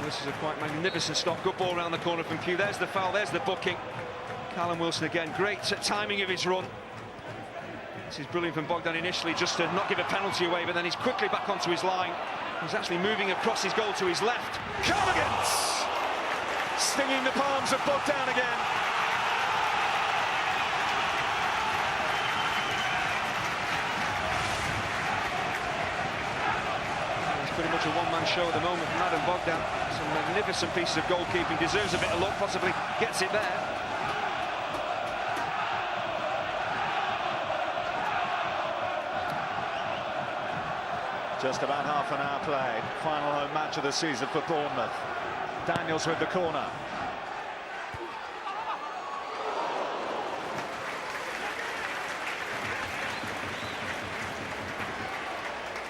This is a quite magnificent stop. Good ball around the corner from Pugh. There's the foul, there's the booking. Callum Wilson again, great timing of his run. This is brilliant from Bogdan initially, just to not give a penalty away, but then he's quickly back onto his line. He's actually moving across his goal to his left. Carmagans! Stinging the palms of Bogdan again. It's pretty much a one-man show at the moment from Adam Bogdan. Some magnificent pieces of goalkeeping, deserves a bit of luck, possibly gets it there. Just about half an hour played. Final home match of the season for Bournemouth. Daniels with the corner.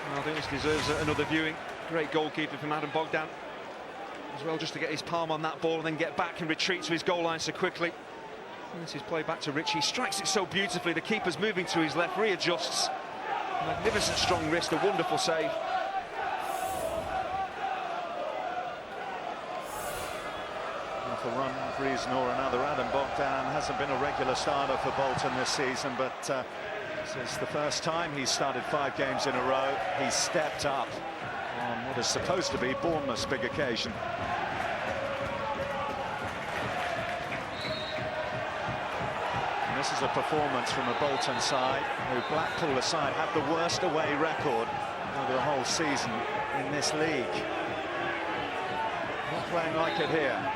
Well, I think this deserves another viewing. Great goalkeeping from Adam Bogdan as well, just to get his palm on that ball and then get back and retreat to his goal line so quickly. And this is play back to Richie. Strikes it so beautifully. The keeper's moving to his left, readjusts. Magnificent strong wrist, a wonderful save. And for one reason or another, Adam Bogdan hasn't been a regular starter for Bolton this season, but this is the first time he's started 5 games in a row. He's stepped up on what is supposed to be Bournemouth's big occasion. This is a performance from a Bolton side, who Blackpool aside have the worst away record over the whole season in this league. Not playing like it here.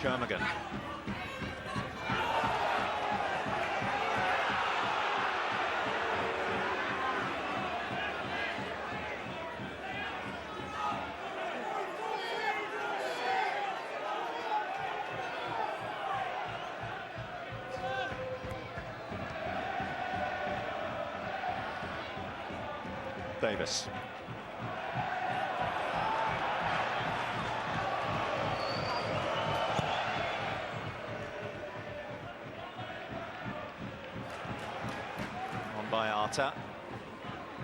Jermigan. Davis. By Arta.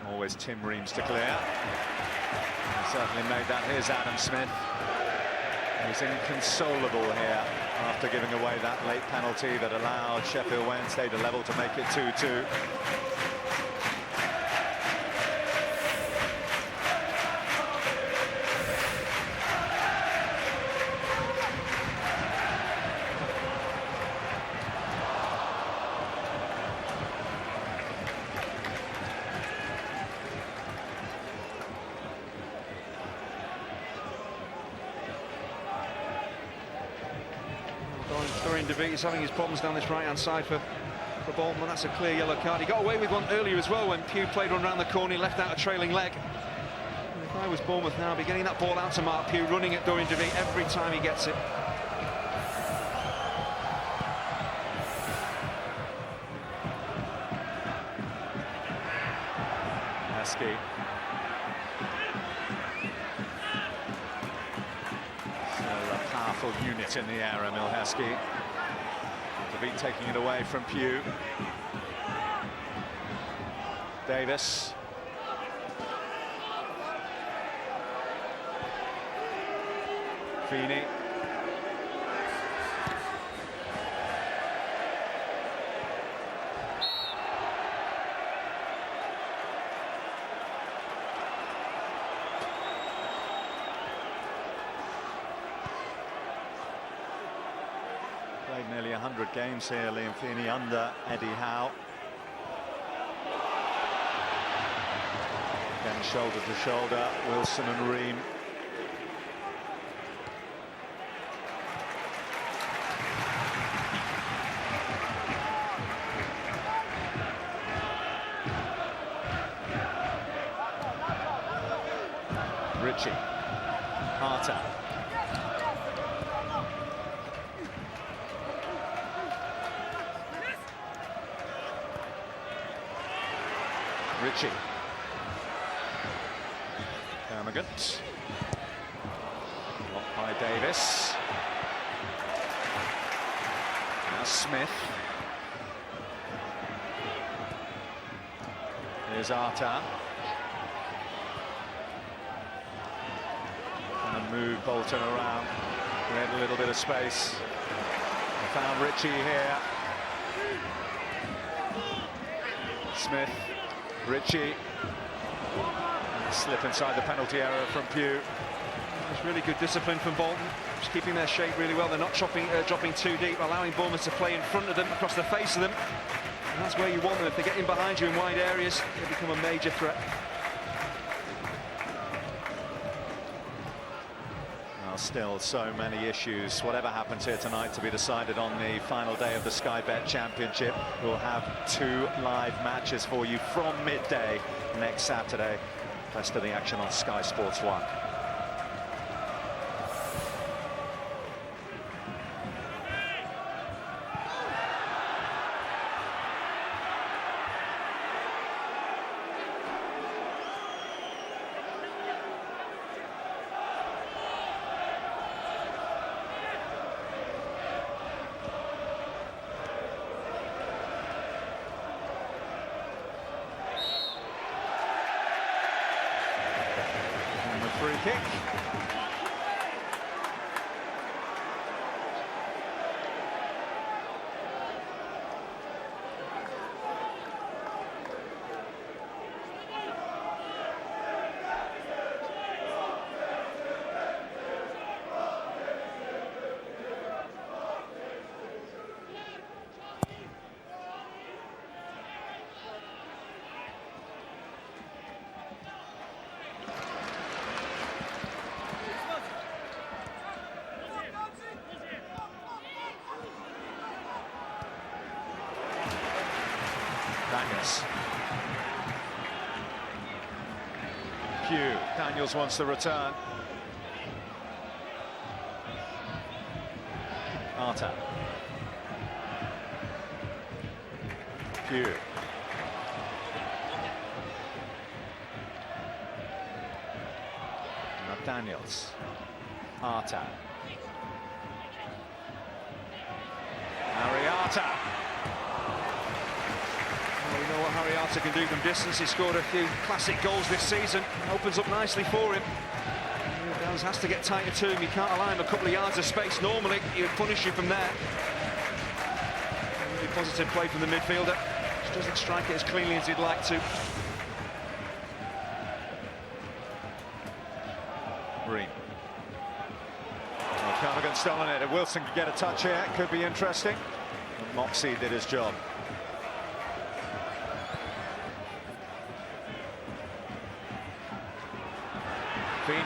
Always Tim Reams to clear. He certainly made that. Here's Adam Smith. He's inconsolable here after giving away that late penalty that allowed Sheffield Wednesday to level to make it 2-2. He's having his problems down this right-hand side for Bolton. That's a clear yellow card. He got away with one earlier as well when Pugh played one around the corner. He left out a trailing leg. And if I was Bournemouth now, I'd be getting that ball out to Mark Pugh, running at Dorian DeVee every time he gets it. Heskey. So a powerful unit in the air, Emil Heskey. DeVee taking it away from Pugh. Davis. Feeney. Played nearly 100 games here, Liam Feeney, under Eddie Howe. Again, shoulder to shoulder, Wilson and Ream. Richie. Arta. Ritchie. Termagant. Blocked by Davis. Now Smith. Here's Artan. Trying to move Bolton around. Create a little bit of space. They found Ritchie here. Smith. Ritchie. Slip inside the penalty area from Pugh. It's really good discipline from Bolton, just keeping their shape really well. They're not dropping too deep, allowing Bournemouth to play in front of them, across the face of them. And that's where you want them. If they get in behind you in wide areas, they become a major threat. Well, still so many issues. Whatever happens here tonight to be decided on the final day of the Sky Bet Championship. We'll have 2 live matches for you from midday next Saturday. Rest of the action on Sky Sports 1. Free kick. Pugh. Daniels wants the return. Arta. Pugh. Now Daniels. Arta. Ariata. Well, we know what Harry Arter can do from distance. He scored a few classic goals this season. Opens up nicely for him. Downs has to get tighter to him. You can't allow him a couple of yards of space. Normally, he would punish you from there. Really positive play from the midfielder. Just doesn't strike it as cleanly as he'd like to. Green. Well, Cardigan stolen it. If Wilson could get a touch here, it could be interesting. And Moxie did his job. Feeney.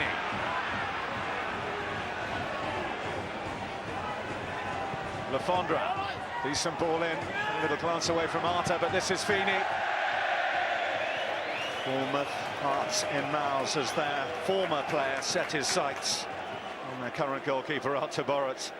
Lafondra. Decent ball in. A little glance away from Arta, but this is Feeney. Bournemouth hearts in mouths as their former player set his sights on their current goalkeeper, Artur Boruc.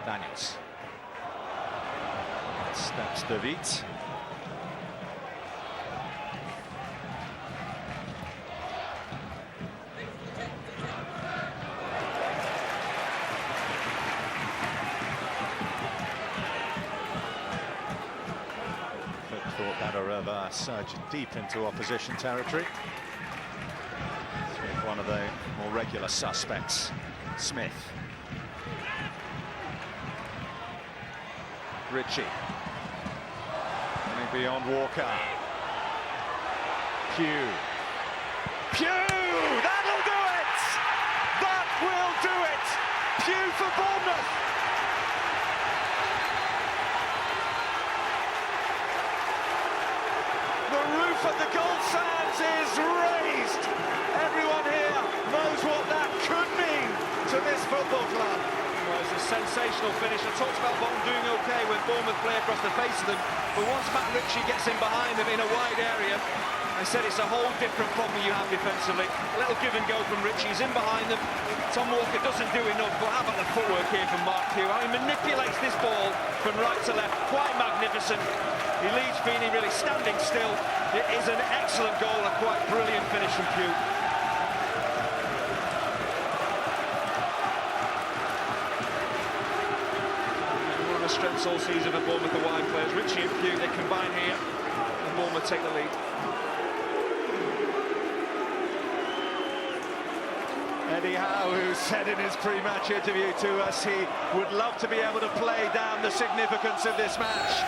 Daniels. Steps David. Thought that a reverse surge deep into opposition territory. Smith, one of the more regular suspects. Smith. Ritchie. Coming beyond Walker. Pugh. Pugh! That'll do it! That will do it! Pugh for Bournemouth! The roof of the goal sands is raised! Everyone here knows what that could mean to this football club. sensational finish. I talked about Bolton doing okay when Bournemouth play across the face of them, but once Matt Ritchie gets in behind them in a wide area, I said it's a whole different problem you have defensively. A little give and go from Ritchie, he's in behind them. Tom Walker doesn't do enough, but how about the footwork here from Mark Pugh? How he manipulates this ball from right to left, quite magnificent. He leaves Feeney really standing still. It is an excellent goal, a quite brilliant finish from Pugh. One of the strengths all season for Bournemouth, the wide players. Ritchie and Pugh, they combine here, and Bournemouth take the lead. Eddie Howe, who said in his pre-match interview to us he would love to be able to play down the significance of this match,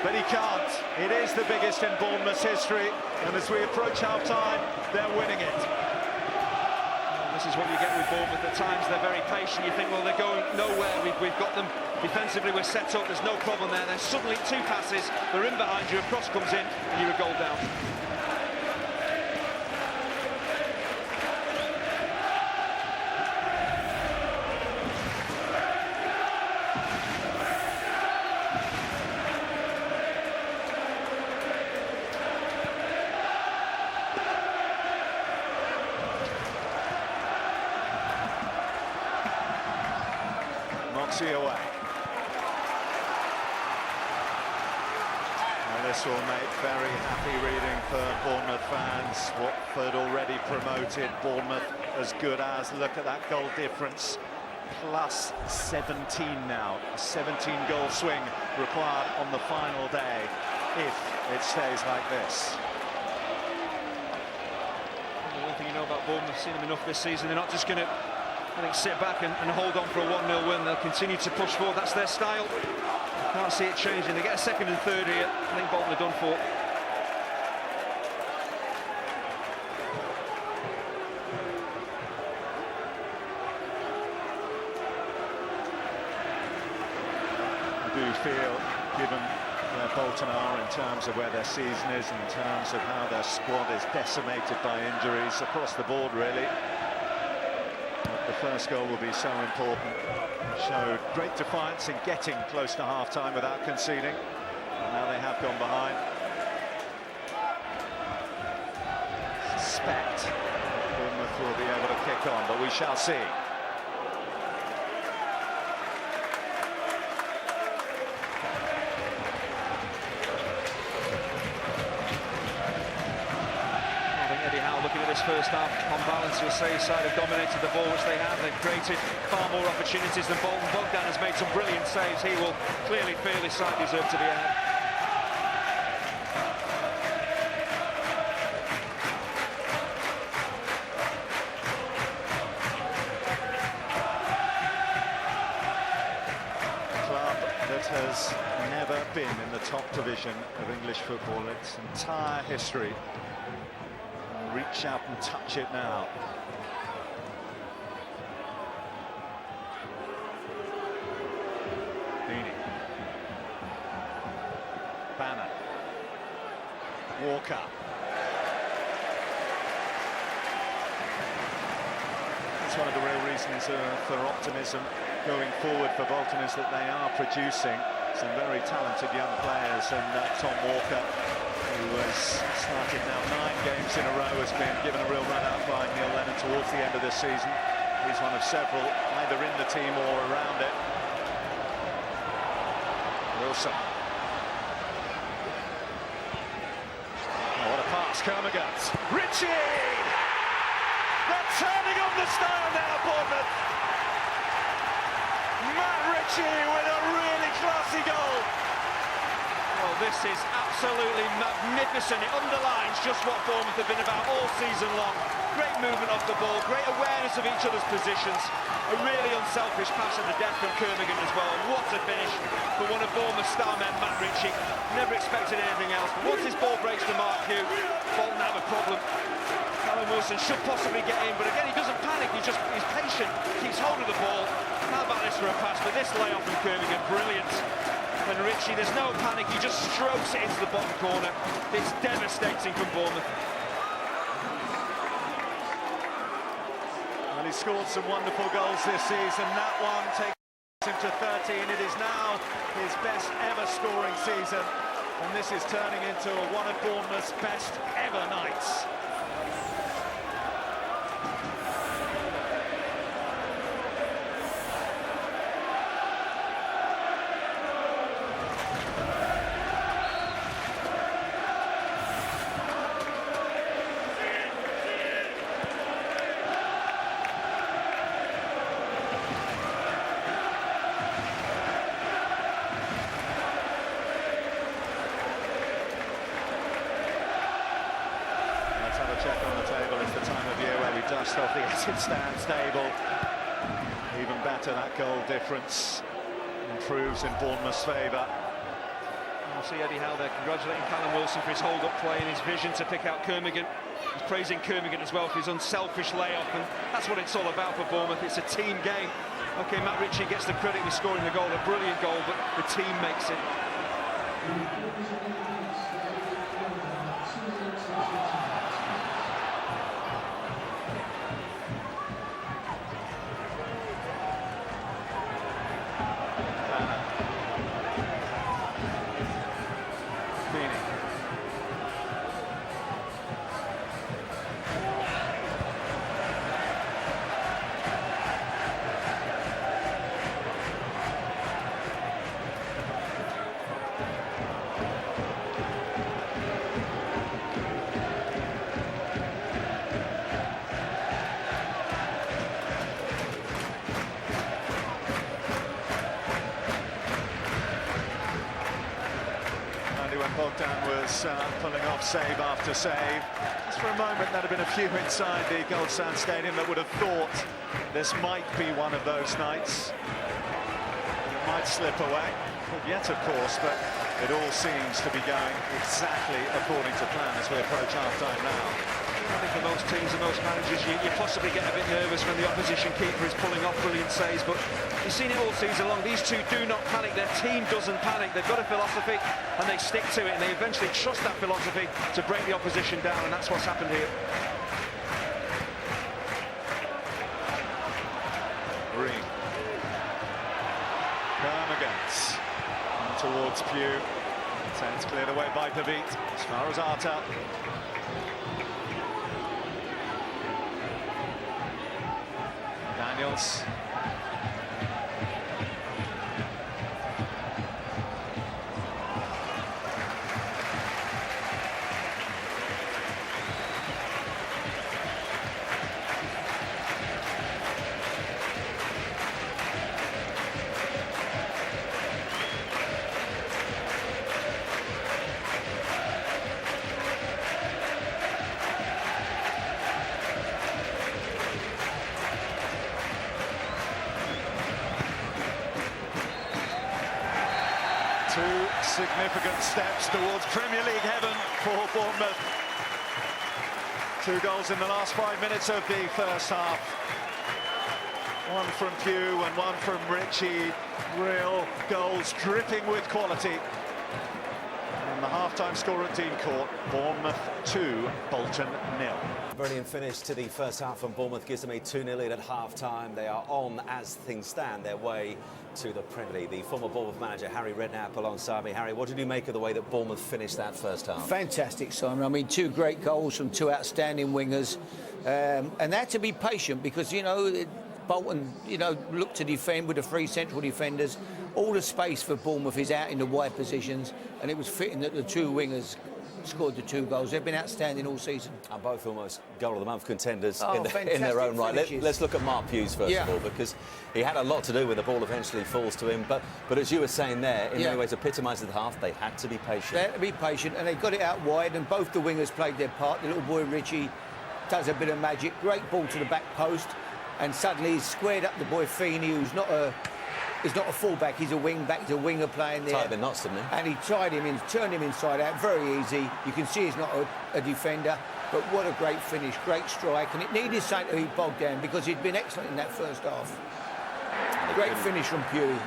but he can't. It is the biggest in Bournemouth's history, and as we approach half-time, they're winning it. This is what you get with Bournemouth. At times they're very patient. You think, well, they're going nowhere. We've got them defensively. We're set up. There's no problem there. Then suddenly two passes. They're in behind you. A cross comes in, and you're a goal down. Away. Well, this will make very happy reading for Bournemouth fans. Watford already promoted, Bournemouth as good as. Look at that goal difference, plus 17 now. A 17-goal swing required on the final day if it stays like this. The one thing you know about Bournemouth, seen them enough this season, they're not just going to sit back and hold on for a 1-0 win. They'll continue to push forward. That's their style. Can't see it changing. They get a second and third here. I think Bolton are done for. I do feel, given where Bolton are in terms of where their season is, in terms of how their squad is decimated by injuries across the board, really, the first goal will be so important. Showed great defiance in getting close to half-time without conceding. And now they have gone behind. Suspect Bournemouth will be able to kick on, but we shall see. First half, on balance, you'll say his side have dominated the ball, which they have. They've created far more opportunities than Bolton. Bogdan has made some brilliant saves. He will clearly feel his side deserve to be ahead. A club that has never been in the top division of English football its entire history. Reach out and touch it now. Feeney. Banner. Walker. That's one of the real reasons for optimism going forward for Bolton, is that they are producing some very talented young players, and Tom Walker, who has started now 9 games in a row, has been given a real run-out by Neil Lennon towards the end of this season. He's one of several, either in the team or around it. Wilson. Oh, what a pass, Kermagans. Ritchie! They're turning on the style now, Bournemouth. Matt Ritchie with a really classy goal. Well, this is absolutely magnificent. It underlines just what Bournemouth have been about all season long. Great movement off the ball, great awareness of each other's positions. A really unselfish pass at the death from Kermigan as well. And what a finish for one of Bournemouth's star men, Matt Ritchie. Never expected anything else. But once this ball breaks to Mark Pugh, Bolton have a problem. Callum Wilson should possibly get in, but again, he doesn't panic. He's patient, keeps hold of the ball. How about this for a pass? But this layoff from Kermigan, brilliant. And Ritchie, there's no panic, he just strokes it into the bottom corner. It's devastating from Bournemouth. Well, he's scored some wonderful goals this season. That one takes him to 13. It is now his best ever scoring season, and this is turning into one of Bournemouth's best ever nights. Check on the table. It's the time of year where we dust off the exit stand stable. Even better, that goal difference improves in Bournemouth's favour. We'll see Eddie Howe there congratulating Callum Wilson for his hold-up play and his vision to pick out Kermigan. He's praising Kermigan as well for his unselfish layoff, and that's what it's all about for Bournemouth. It's a team game. OK, Matt Ritchie gets the credit for scoring the goal, a brilliant goal, but the team makes it. Bolton was pulling off save after save. Just for a moment, there'd have been a few inside the Gold Sand Stadium that would have thought this might be one of those nights. It might slip away. Not yet, of course, but it all seems to be going exactly according to plan as we approach half-time now. I think for most teams and most managers, you possibly get a bit nervous when the opposition keeper is pulling off brilliant saves, but you've seen it all season long. These two do not panic. Their team doesn't panic. They've got a philosophy and they stick to it, and they eventually trust that philosophy to break the opposition down, and that's what's happened here. Green. Kermigans towards Pugh. It's cleared away by David as far as Arta. Daniels. Two significant steps towards Premier League heaven for Bournemouth. 2 goals in the last 5 minutes of the first half. One from Pugh and one from Ritchie. Real goals dripping with quality. And the half-time score at Dean Court, Bournemouth 2, Bolton 0. Brilliant finish to the first half from Bournemouth, gives them a 2-0 lead at half-time. They are on, as things stand, their way to the Premier League. The former Bournemouth manager, Harry Redknapp, alongside me. Harry, what did you make of the way that Bournemouth finished that first half? Fantastic, Simon. I mean, 2 great goals from 2 outstanding wingers. And they had to be patient because, you know, Bolton, you know, looked to defend with the 3 central defenders. All the space for Bournemouth is out in the wide positions, and it was fitting that the 2 wingers scored the 2 goals. They've been outstanding all season. And both almost goal of the month contenders in their own right. Let's look at Mark Hughes first of all, because he had a lot to do when the ball eventually falls to him. But as you were saying there, in many ways epitomised the half, they had to be patient. They had to be patient, and they got it out wide, and both the wingers played their part. The little boy Ritchie does a bit of magic. Great ball to the back post, and suddenly he's squared up the boy Feeney, who's not a full-back, he's a wing-back, he's a winger playing there. Tied the knots, didn't he? And he turned him inside out, very easy. You can see he's not a defender, but what a great finish, great strike, and it needed something to beat Bogdan because he'd been excellent in that first half. Great finish from Pugh.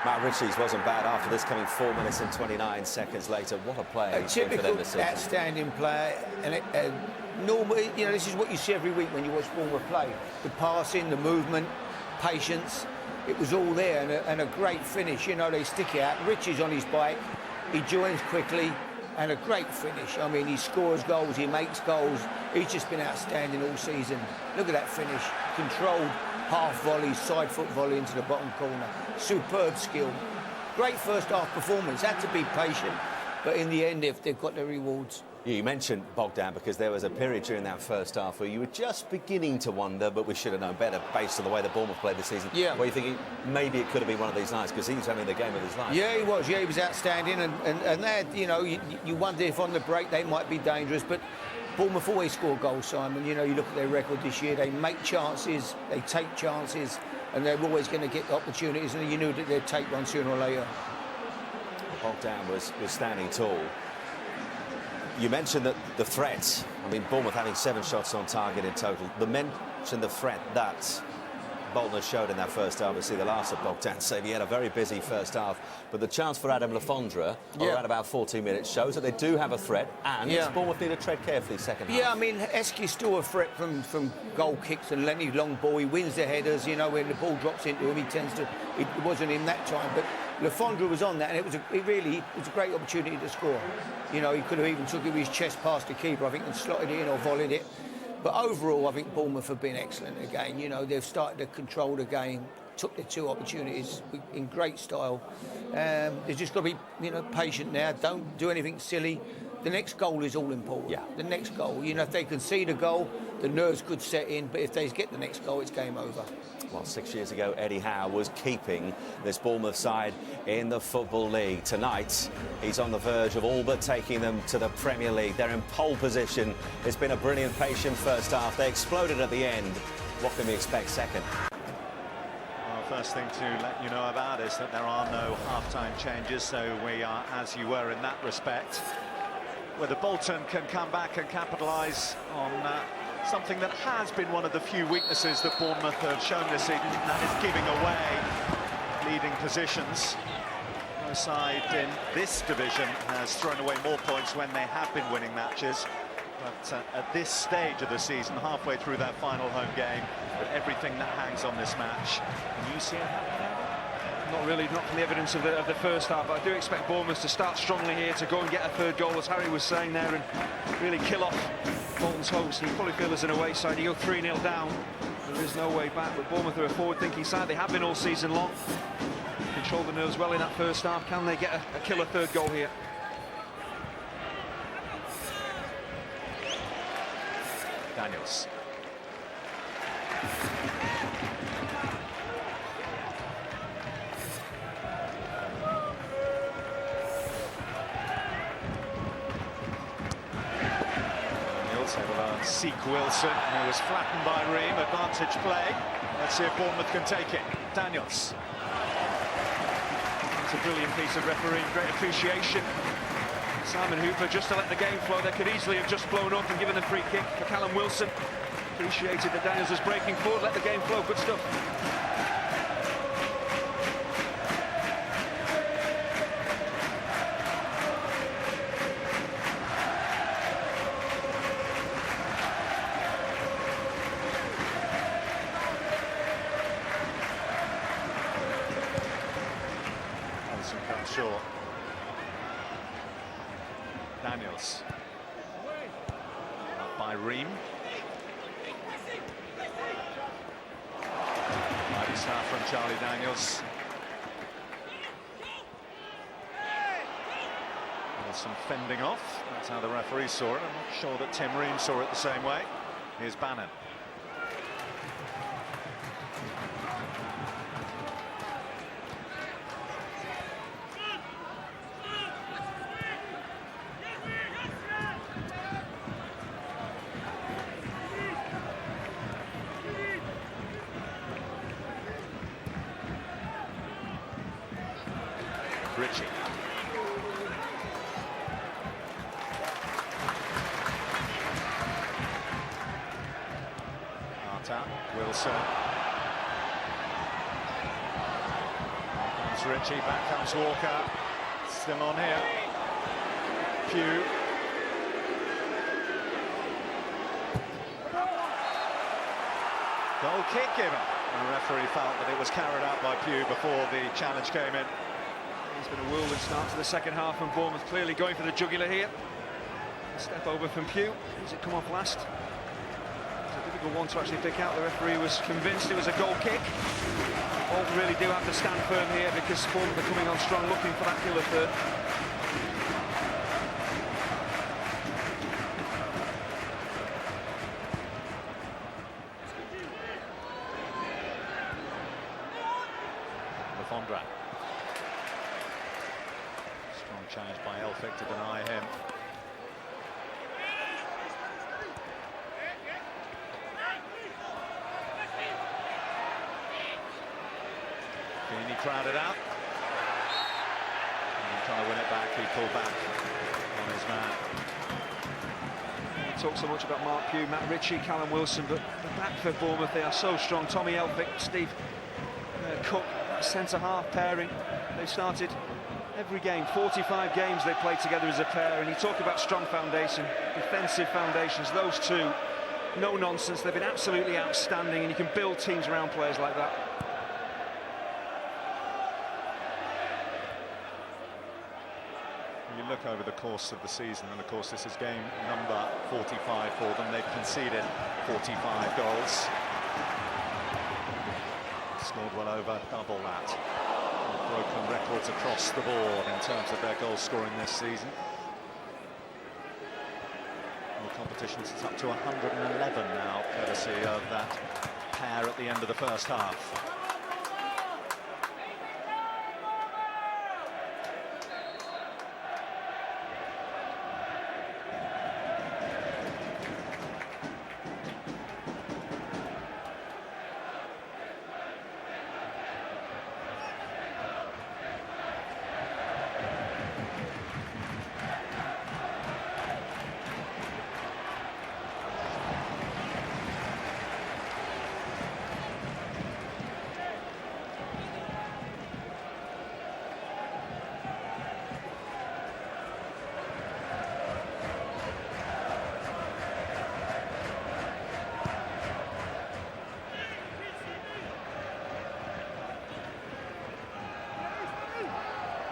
Matt Ritchie's wasn't bad after this, coming 4 minutes and 29 seconds later. What a player he's been for them this season. Outstanding player, and normally, you know, this is what you see every week when you watch Bournemouth play. The passing, the movement. patience. It was all there, and a great finish. You know, they stick it out. Richie's on his bike. He joins quickly, and a great finish. I mean, he scores goals, he makes goals. He's just been outstanding all season. Look at that finish. Controlled half volley, side foot volley into the bottom corner. Superb skill. Great first half performance. Had to be patient, but in the end, if they've got their rewards. You mentioned Bogdan because there was a period during that first half where you were just beginning to wonder, but we should have known better based on the way the Bournemouth played this season. Yeah. Where you thinking maybe it could have been one of these nights because he was having the game of his life. Yeah, he was. Yeah, he was outstanding, and they had, you know, you wonder if on the break they might be dangerous, but Bournemouth always score goals, Simon. You know, you look at their record this year, they make chances, they take chances, and they're always going to get opportunities, and you knew that they'd take one sooner or later. Bogdan was standing tall. You mentioned that the threat. I mean, Bournemouth having 7 shots on target in total. The mention the threat that Bolton showed in that first half. Obviously, the last of Bogdan's save. He had a very busy first half, but the chance for Adam Lafondra around about 14 minutes shows that they do have a threat, and Bournemouth need to tread carefully second half. Yeah, I mean, Eske's still a threat from goal kicks and Lenny long ball. He wins the headers. You know, when the ball drops into him, he tends to. It wasn't him that time, but Lafondra was on that, and it was a great opportunity to score. You know, he could have even took it with his chest past the keeper, I think, and slotted it in or volleyed it. But overall, I think Bournemouth have been excellent again. You know, they've started to control the game, took their 2 opportunities in great style. They've just got to be, you know, patient now. Don't do anything silly. The next goal is all important. Yeah. The next goal. You know, if they concede a goal, the nerves could set in. But if they get the next goal, it's game over. Well, 6 years ago, Eddie Howe was keeping this Bournemouth side in the Football League. Tonight, he's on the verge of all but taking them to the Premier League. They're in pole position. It's been a brilliant, patient first half. They exploded at the end. What can we expect second? Well, first thing to let you know about is that there are no half-time changes, so we are as you were in that respect. Whether Bolton can come back and capitalise on something that has been one of the few weaknesses that Bournemouth have shown this season, and that is giving away leading positions. No side in this division has thrown away more points when they have been winning matches. But at this stage of the season, halfway through that final home game, with everything that hangs on this match, can you see it happening? Not really, not from the evidence of the first half, but I do expect Bournemouth to start strongly here, to go and get a 3rd goal, as Harry was saying there, and really kill off Bolton's hopes. You probably feel as an away side, you go 3-0 down, there is no way back, but Bournemouth are a forward-thinking side. They have been all season long. Control the nerves well in that first half. Can they get a killer 3rd goal here? Daniels. Seek Wilson, who was flattened by Ream. Advantage play. Let's see if Bournemouth can take it. Daniels. It's a brilliant piece of refereeing, great appreciation. Simon Hooper just to let the game flow. They could easily have just blown up and given the free kick for Callum Wilson. Appreciated that Daniels was breaking forward, let the game flow. Good stuff. Short. Daniels. Up by Ream. Nice start from Charlie Daniels. Wilson fending off. That's how the referee saw it. I'm not sure that Tim Ream saw it the same way. Here's Bannon. Richie. Arta, Wilson. Back comes Richie, back comes Walker. Still on here. Pugh. Goal kick given. The referee felt that it was carried out by Pugh before the challenge came in. It's been a whirlwind start to the second half, and Bournemouth clearly going for the jugular here. A step over from Pugh. Does it come off last? It's a difficult one to actually pick out. The referee was convinced it was a goal kick. Bolton really do have to stand firm here because Bournemouth are coming on strong, looking for that killer third. Lafondra. Strong challenge by Elphick to deny him. Feeney crowded out. And trying to win it back, he pulled back on his man. We talk so much about Mark Pugh, Matt Ritchie, Callum Wilson, but the back for Bournemouth, they are so strong. Tommy Elphick, Steve Cook, centre-half pairing. They started every game, 45 games they played together as a pair, and you talk about strong foundation, defensive foundations, those two, no nonsense. They've been absolutely outstanding, and you can build teams around players like that. You look over the course of the season, and of course this is game number 45 for them. They've conceded 45 goals. Scored well over double that. They've broken records across the board in terms of their goal scoring this season. The competition's up to 111 now, courtesy of that pair at the end of the first half.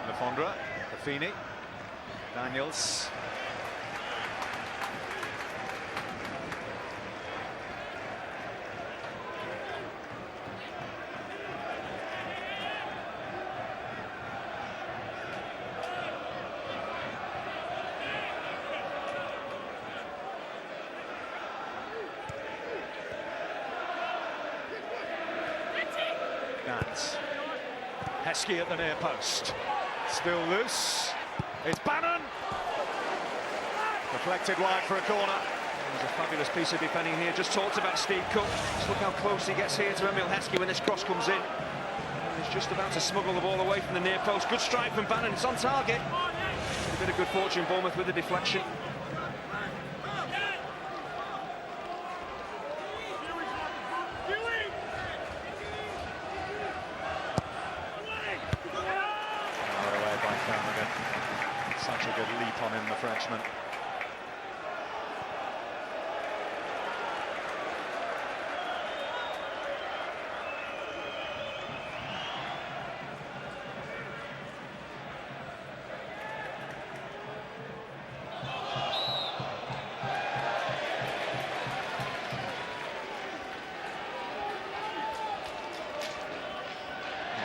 Lafondra, Feeney, Daniels. Nance. Heskey at the near post. Still loose. It's Bannon. Deflected wide for a corner. There's a fabulous piece of defending here. Just talked about Steve Cook. Just look how close he gets here to Emil Heskey when this cross comes in. And he's just about to smuggle the ball away from the near post. Good strike from Bannon. It's on target. A bit of good fortune, Bournemouth, with the deflection. Such a good leap on him, the Frenchman.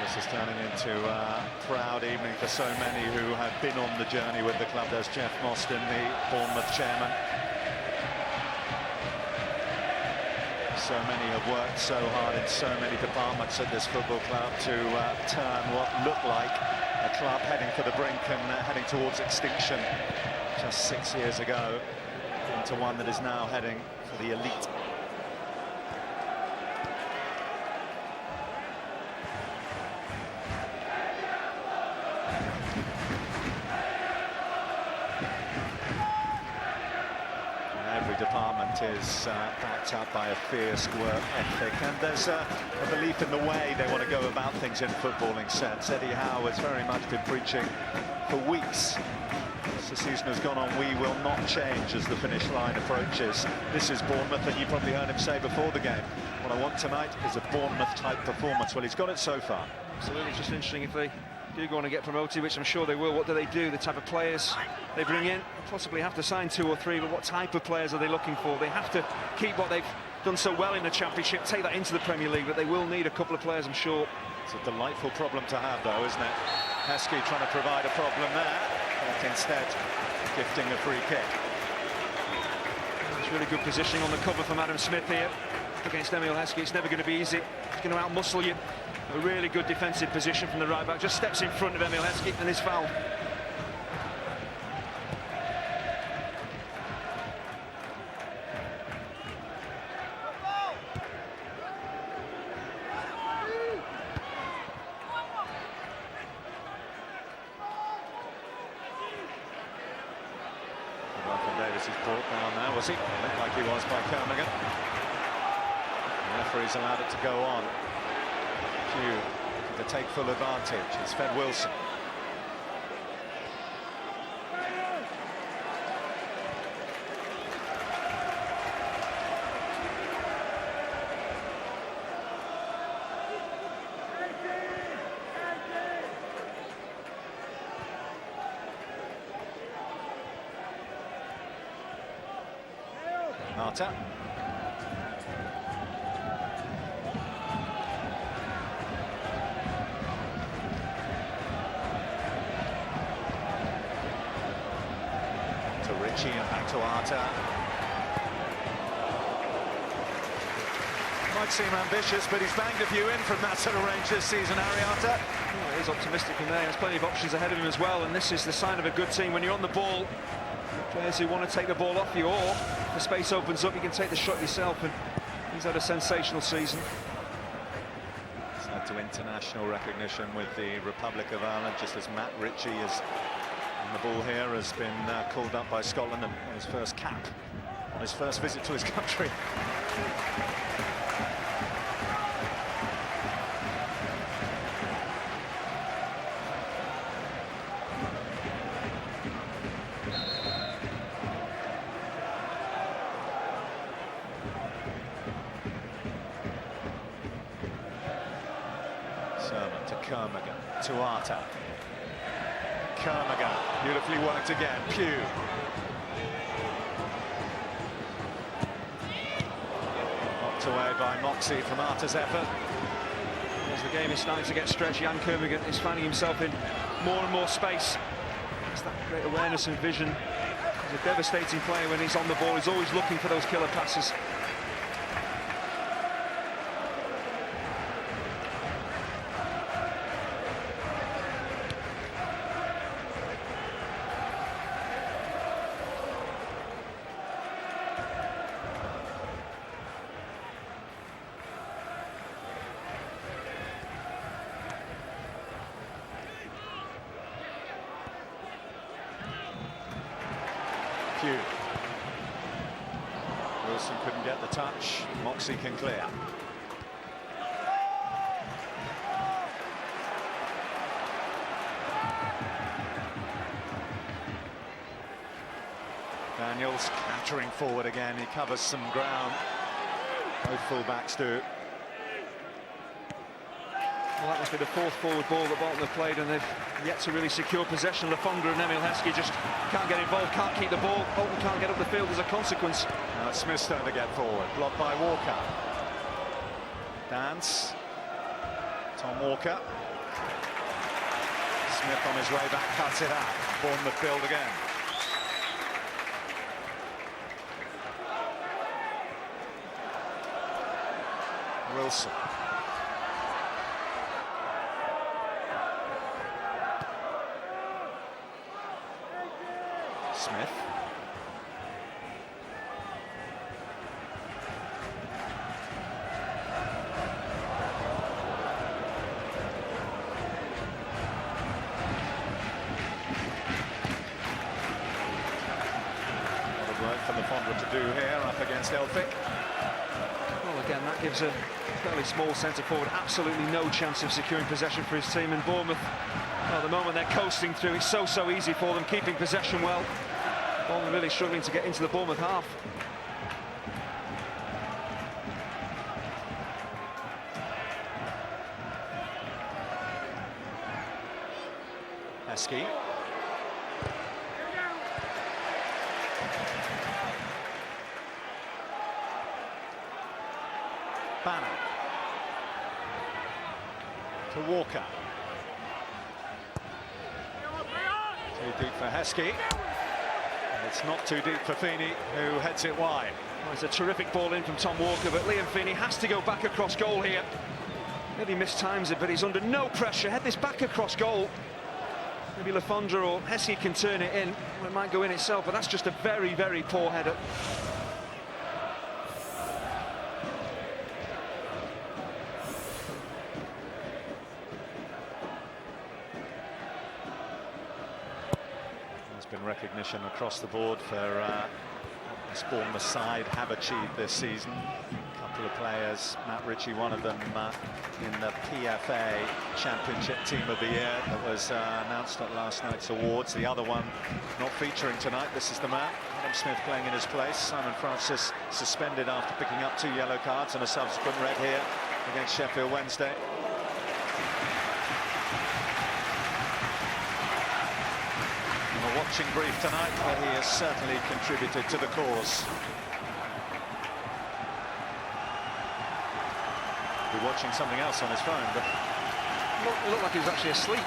This is turning into a proud evening for so many who have been on the journey with the club. There's Jeff Mostyn, the Bournemouth chairman. So many have worked so hard in so many departments at this football club to turn what looked like a club heading for the brink and heading towards extinction just 6 years ago into one that is now heading for the elite. Every department is backed up by a fierce work ethic, and there's a belief in the way they want to go about things in footballing sense. Eddie Howe has very much been preaching for weeks. As the season has gone on, we will not change as the finish line approaches. This is Bournemouth, and you probably heard him say before the game, What I want tonight is a Bournemouth-type performance. Well, he's got it so far. Absolutely, it's just interesting if they do go on and get promoted, which I'm sure they will. What do they do? The type of players they bring in, possibly have to sign 2 or 3, but what type of players are they looking for? They have to keep what they've done so well in the Championship, take that into the Premier League, but they will need a couple of players, I'm sure. It's a delightful problem to have, though, isn't it? Heskey trying to provide a problem there, but instead gifting a free kick. It's really good positioning on the cover from Adam Smith here against Emile Heskey. It's never going to be easy. It's going to outmuscle you. A really good defensive position from the right back. Just steps in front of Emile Heskey and is fouled. Davis is brought down now, was he? Looked like he was by Kermigan. The referee's allowed it to go on. Pugh to take full advantage. It's Fed Wilson. Marta. To Ritchie and back to Arta. Might seem ambitious, but he's banged a few in from that sort of range this season, Harry Arta. Oh, he's optimistic in there. There's plenty of options ahead of him as well, and this is the sign of a good team when you're on the ball. Players who want to take the ball off you, or the space opens up, you can take the shot yourself, and he's had a sensational season. It's led to international recognition with the Republic of Ireland, just as Matt Ritchie is on the ball here, has been called up by Scotland on his first cap, on his first visit to his country. To Kermigan, to Arta. Kermigan, beautifully worked again. Pugh. Knocked away by Moxey from Arta's effort. As the game is starting to get stretchy, Jan Kermigan is finding himself in more and more space. It's that great awareness and vision. He's a devastating player when he's on the ball. He's always looking for those killer passes. Pugh. Wilson couldn't get the touch. Moxey can clear. Daniels cantering forward again. He covers some ground. Both full-backs do. Well, that must be the 4th forward ball that Bolton have played, and they've yet to really secure possession. Lafonga and Emile Heskey just can't get involved, can't keep the ball. Bolton can't get up the field as a consequence. Now Smith's turn to get forward, blocked by Walker. Dance. Tom Walker. Smith on his way back, cuts it out. Bournemouth build again. Wilson. Smith. A lot of work for Lafonga to do here up against Elphick. Well, again, that gives a fairly small centre forward absolutely no chance of securing possession for his team in Bournemouth. Well, the moment they're coasting through, it's so easy for them, keeping possession well. Bolton really struggling to get into the Bournemouth half. Heskey. Banner. To Walker. Too deep for Heskey. It's not too deep for Feeney, who heads it wide. Well, it's a terrific ball in from Tom Walker, but Liam Feeney has to go back across goal here. Maybe mistimes it, but he's under no pressure. Head this back across goal. Maybe Lafondra or Heskey can turn it in. Well, it might go in itself, but that's just a very, very poor header. There's been recognition across the board for this Bournemouth side have achieved this season. A couple of players, Matt Ritchie, one of them in the PFA Championship Team of the Year that was announced at last night's awards. The other one not featuring tonight. This is the man, Adam Smith, playing in his place. Simon Francis suspended after picking up 2 yellow cards and a subsequent red here against Sheffield Wednesday. A watching brief tonight, but he has certainly contributed to the cause. Be watching something else on his phone, but It looked like he was actually asleep.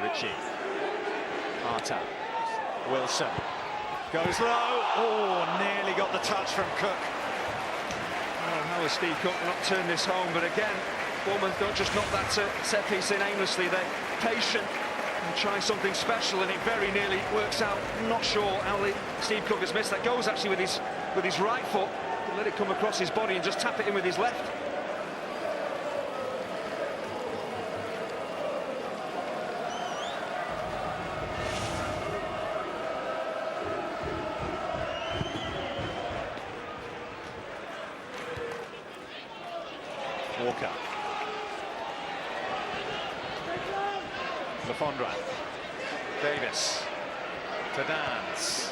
Ritchie, Arta, Wilson goes low. Oh, nearly got the touch from Cook. Well, how has Steve Cook not turned this home? But again, Bournemouth don't just knock that set piece in aimlessly. They're patient and try something special, and it very nearly works out. I'm not sure how Steve Cook has missed that. Goes actually with his right foot, let it come across his body and just tap it in with his left. Walker. Lafondra. Davis. To Dance.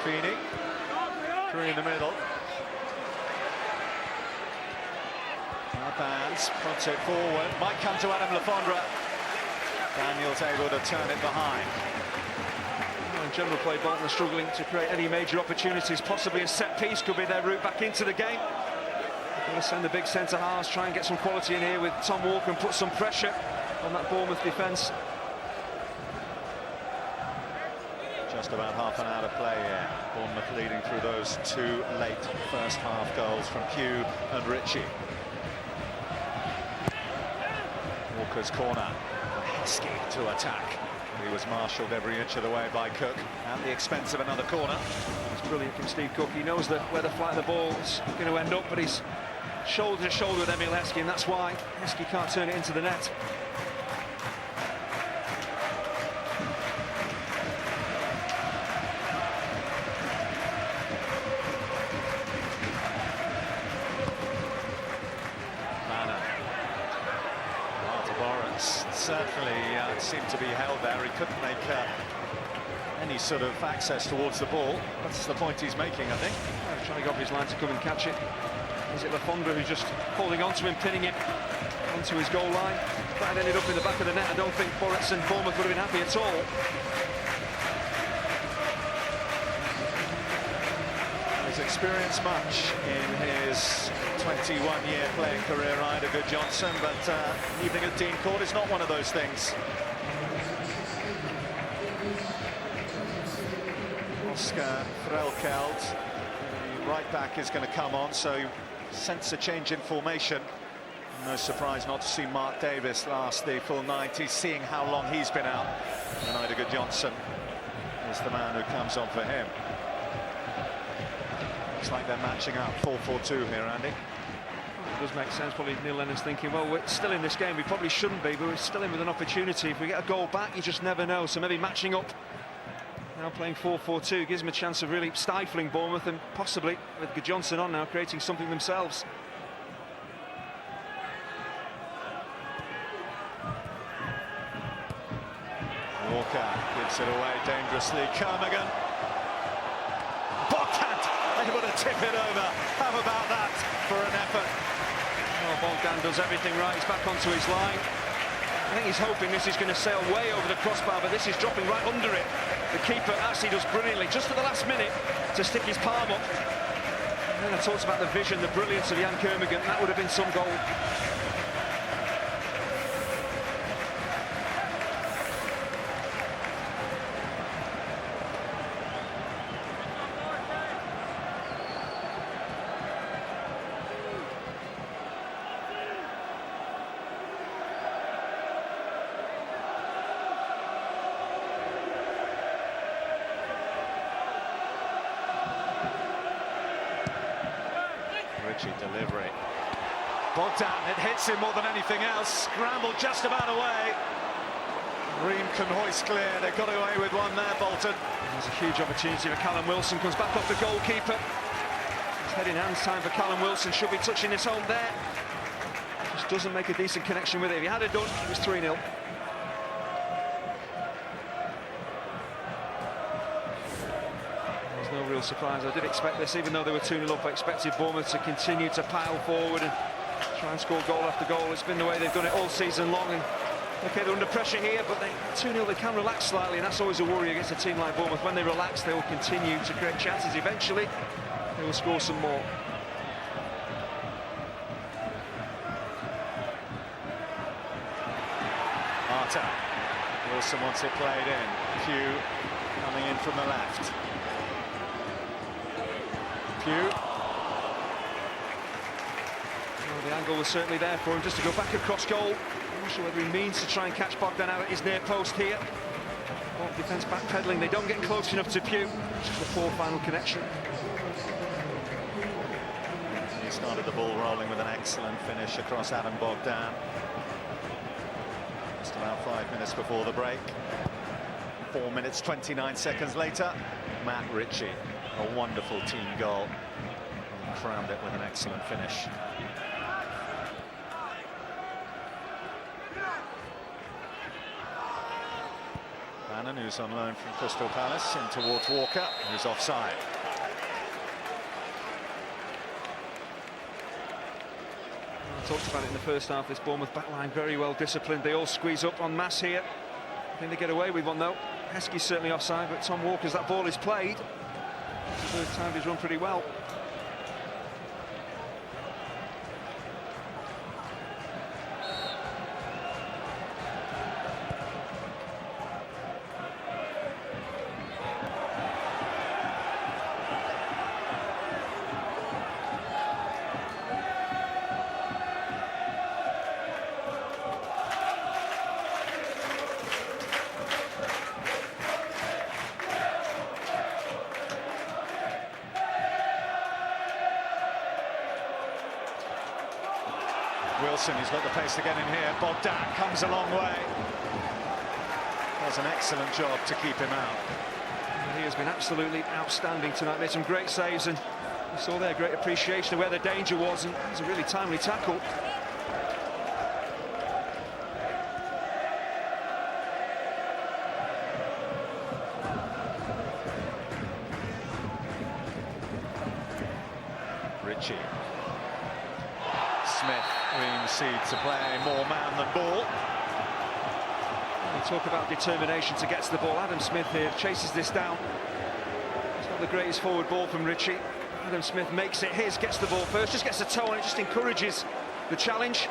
Feeney. Three in the middle. Now Dance puts it forward. Might come to Adam Lafondra. Daniel's able to turn it behind. In general play, Bolton are struggling to create any major opportunities. Possibly a set piece could be their route back into the game. Going to send the big centre halves, try and get some quality in here with Tom Walker and put some pressure on that Bournemouth defence. Just about half an hour to play here. Bournemouth leading through those 2 late first half goals from Pugh and Ritchie. Walker's corner. Heskey to attack. He was marshalled every inch of the way by Cook at the expense of another corner. It's brilliant from Steve Cook. He knows that where the flight of the ball is going to end up, but he's shoulder to shoulder with Emil Heskey, and that's why Heskey can't turn it into the net. Certainly seemed to be held there. He couldn't make any sort of access towards the ball. That's the point he's making, I think. Trying to go off his line to come and catch it. Is it Lafondra who's just holding on to him, pinning him onto his goal line? If that had ended up in the back of the net, I don't think Boretz and Bournemouth would have been happy at all. He's experienced much in his 21-year playing career, Good Johnson, but evening at Dean Court is not one of those things. Oscar Frelkeld, the right back, is going to come on, so you sense a change in formation. No surprise not to see Mark Davis last the full 90, seeing how long he's been out. And Good Johnson is the man who comes on for him. Looks like they're matching up 4-4-2 here, Andy. It does make sense. Probably Neil Lennon's thinking, well, we're still in this game. We probably shouldn't be, but we're still in with an opportunity. If we get a goal back, you just never know. So maybe matching up Now playing 4-4-2 gives them a chance of really stifling Bournemouth and possibly, with Johnson on now, creating something themselves. Walker gives it away dangerously. Kermigan. Bogdan able to tip it over. How about that for an effort? Oh, Bogdan does everything right. He's back onto his line. I think he's hoping this is going to sail way over the crossbar, but this is dropping right under it. The keeper actually does brilliantly, just at the last minute, to stick his palm up. And then I talked about the vision, the brilliance of Jan Kermigan. That would have been some goal. Ritchie delivery. Bogdan, it hits him more than anything else. Scrambled just about away. Ream can hoist clear. They got away with one there, Bolton. There's a huge opportunity for Callum Wilson. Comes back off the goalkeeper. It's head in hands time for Callum Wilson. Should be touching this home there. Just doesn't make a decent connection with it. If he had it done, it was 3-0. No real surprise. I did expect this, even though they were 2-0 up. I expected Bournemouth to continue to pile forward and try and score goal after goal. It's been the way they've done it all season long. And okay, they're under pressure here, but 2-0, they can relax slightly, and that's always a worry against a team like Bournemouth. When they relax, they will continue to create chances. Eventually, they will score some more. Arta. Wilson wants it played in. Pugh coming in from the left. Pugh. Well, the angle was certainly there for him just to go back across goal. I'm not sure whether he means to try and catch Bogdan out at his near post here. Well, defence backpedaling, they don't get close enough to Pugh. Just a poor final connection. He started the ball rolling with an excellent finish across Adam Bogdan. Just about 5 minutes before the break. 4 minutes, 29 seconds later, Matt Ritchie. A wonderful team goal. And crowned it with an excellent finish. Bannon, who's on loan from Crystal Palace, in towards Walker, who's offside. I talked about it in the first half. This Bournemouth backline very well disciplined. They all squeeze up en masse here. I think they get away with one though. Heskey's certainly offside, but Tom Walker's that ball is played. The third time he's run pretty well. Wilson, he's got the pace to get in here. Bogdan comes a long way. Does an excellent job to keep him out. He has been absolutely outstanding tonight. Made some great saves, and you saw there great appreciation of where the danger was, and it was a really timely tackle. Ritchie. Smith seed to play more man than ball. We talk about determination to get to the ball. Adam Smith here chases this down. It's not the greatest forward ball from Ritchie. Adam Smith makes it his, gets the ball first, just gets a toe on it, just encourages the challenge.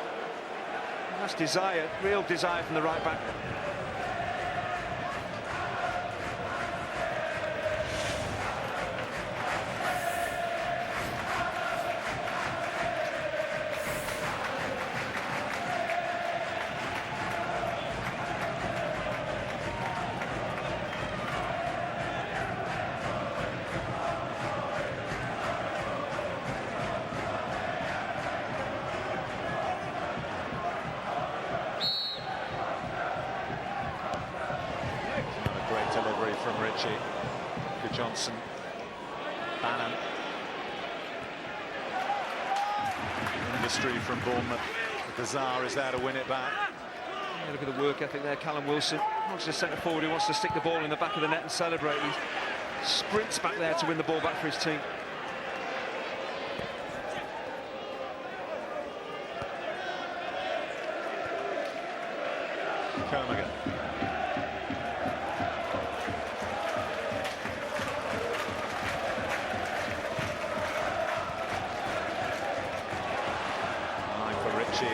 And that's desire, real desire from the right back. from Ritchie. Good Johnson. Bannon. Industry from Bournemouth. Bizarre is there to win it back. Yeah, look at the work ethic there, Callum Wilson. Not just a centre forward who wants to stick the ball in the back of the net and celebrate. He sprints back there to win the ball back for his team. Kermigan. Line for Ritchie.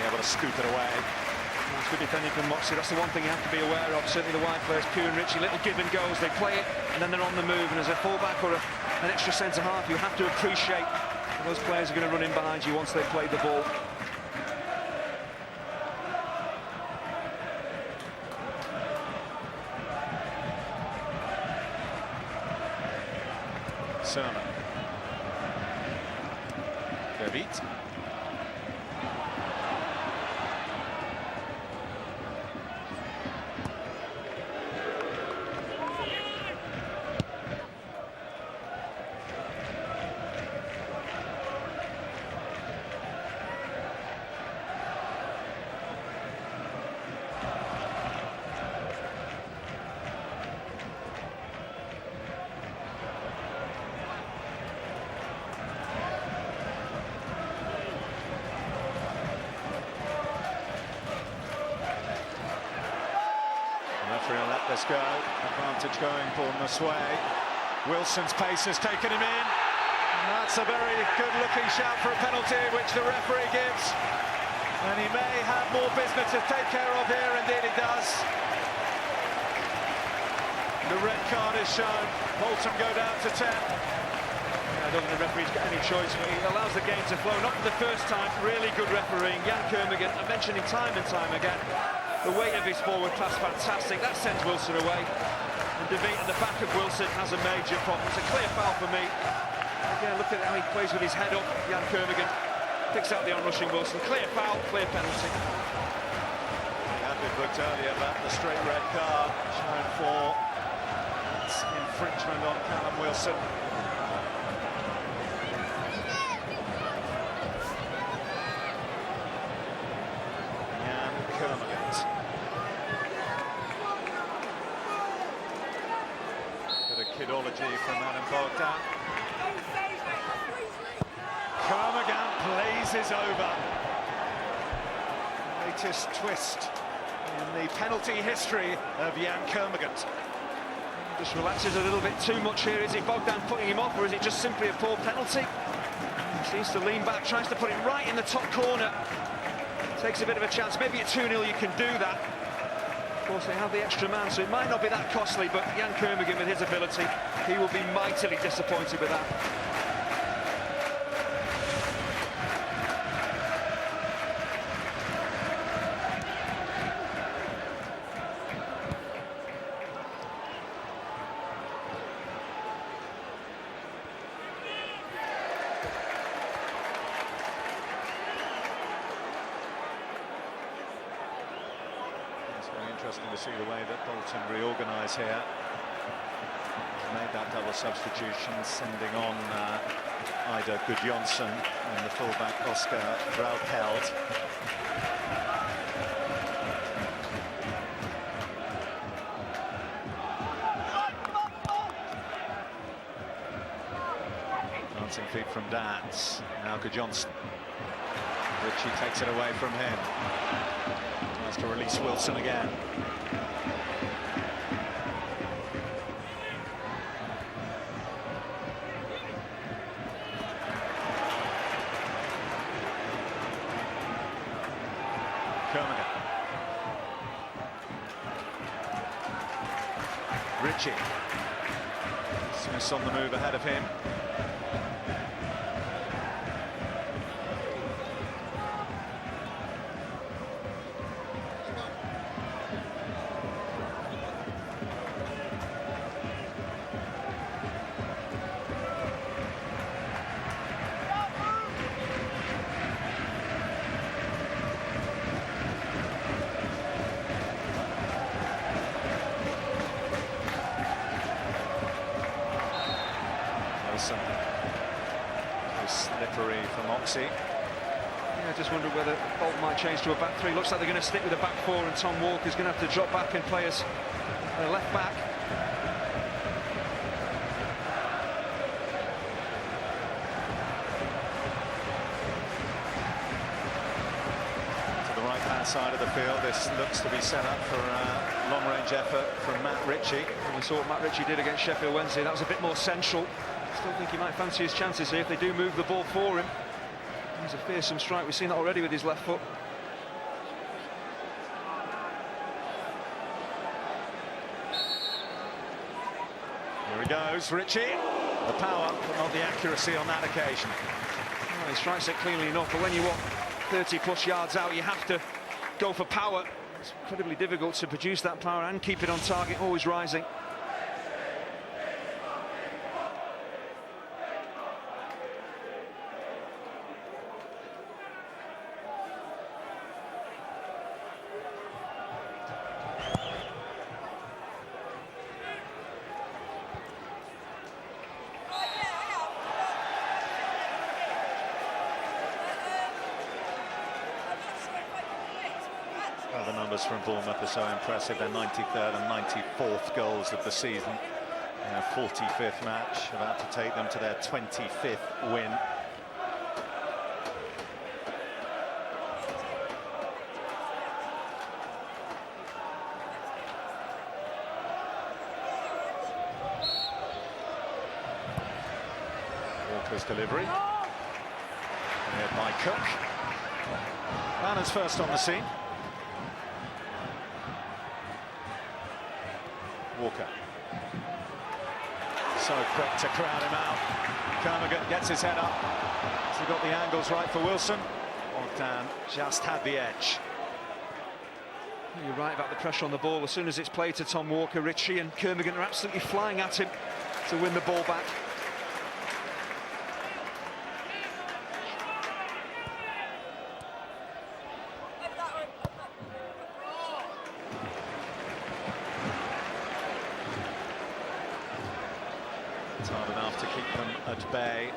Able to scoop it away. It's good defending from Moxie. That's the one thing you have to be aware of. Certainly the wide players, Pugh and Ritchie, little give and goes. They play it and then they're on the move. And as a fullback or an extra centre half, you have to appreciate that those players are going to run in behind you once they've played the ball. Sermon. Verbeet. Referee will let this go. Advantage going Bournemouth's way. Wilson's pace has taken him in. And that's a very good-looking shout for a penalty, which the referee gives. And he may have more business to take care of here. Indeed, he does. The red card is shown. Bolton go down to 10. I don't think the referee's got any choice. He allows the game to flow. Not for the first time. Really good refereeing. Jan Kermigan, I mentioned him time and time again. The weight of his forward pass, fantastic. That sends Wilson away. And DeVete at the back of Wilson has a major problem. It's a clear foul for me. Again, look at how he plays with his head up. Jan Kermigan picks out the onrushing Wilson. Clear foul, clear penalty. And we looked earlier about the straight red card shown for infringement on Callum Wilson. Kidology from Adam Bogdan. Kermigan blazes over. Latest twist in the penalty history of Jan Kermigan. Just relaxes a little bit too much here. Is it Bogdan putting him off, or is it just simply a poor penalty? He seems to lean back, tries to put it right in the top corner. Takes a bit of a chance. Maybe at 2-0 you can do that. Of course, they have the extra man, so it might not be that costly, but Jan Kermigan, with his ability, he will be mightily disappointed with that. Interesting to see the way that Bolton reorganise here. Made that double substitution, sending on Ida Gudjonsson and the fullback Oscar Braukeld. Dancing feet from Dance. Now Gudjonsson. Ritchie takes it away from him. Tries to release Wilson again. Kermigan. Ritchie. Smith's on the move ahead of him. referee for Moxie. Yeah, I just wondered whether Bolton might change to a back three. Looks like they're going to stick with a back four, and Tom Walker's going to have to drop back and play as a left back. To the right-hand side of the field, this looks to be set up for a long-range effort from Matt Ritchie. And we saw what Matt Ritchie did against Sheffield Wednesday. That was a bit more central. Still think he might fancy his chances here if they do move the ball for him. He's a fearsome strike. We've seen that already with his left foot. Here he goes, Ritchie. The power, but not the accuracy on that occasion. Well, he strikes it cleanly enough, but when you want 30+ yards out, you have to go for power. It's incredibly difficult to produce that power and keep it on target, always rising. The numbers from Bournemouth are so impressive. Their 93rd and 94th goals of the season. Their 45th match, about to take them to their 25th win. Walker's delivery. Cleared by Cook. Banner's first on the scene. Walker. So quick to crowd him out. Kermigan gets his head up. Has he got the angles right for Wilson? Bolton just had the edge. You're right about the pressure on the ball. As soon as it's played to Tom Walker, Ritchie and Kermigan are absolutely flying at him to win the ball back. It's hard enough to keep them at bay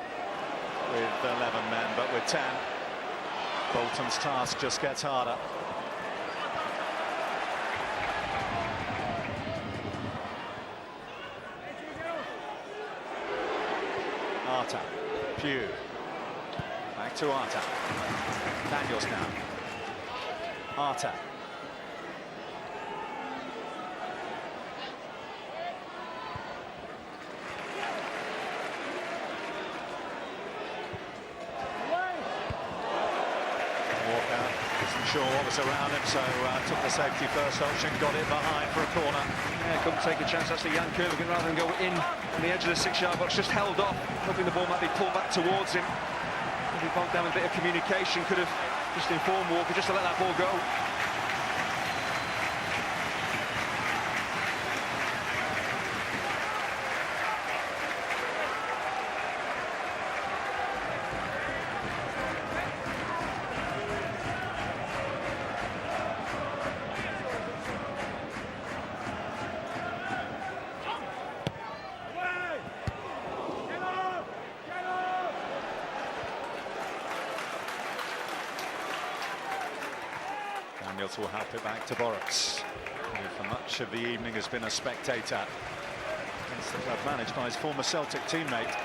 with 11 men, but with 10, Bolton's task just gets harder. Arta, Pugh, back to Arta. Daniels now. Arta. Sure what was around him, so took the safety first option, got it behind for a corner. Yeah, couldn't take a chance. Actually, Jan Kermigan, rather than go in on the edge of the 6-yard box, just held off, hoping the ball might be pulled back towards him. If he bogged down a bit of communication, could have just informed Walker just to let that ball go. Daniels will help it back to Boris, who for much of the evening has been a spectator against the club managed by his former Celtic teammate.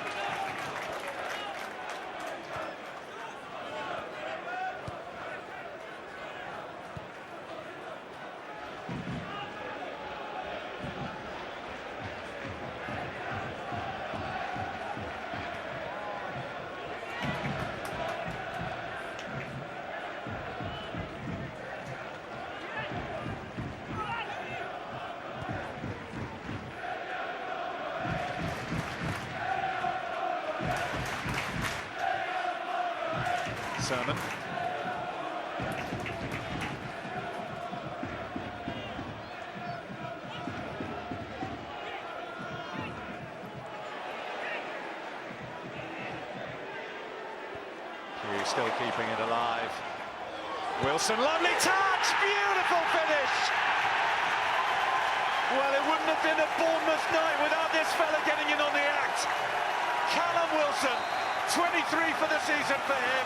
Sermon. He's still keeping it alive. Wilson, lovely touch, beautiful finish. Well, it wouldn't have been a Bournemouth night without this fella getting in on the act. Callum Wilson 23 for the season for him,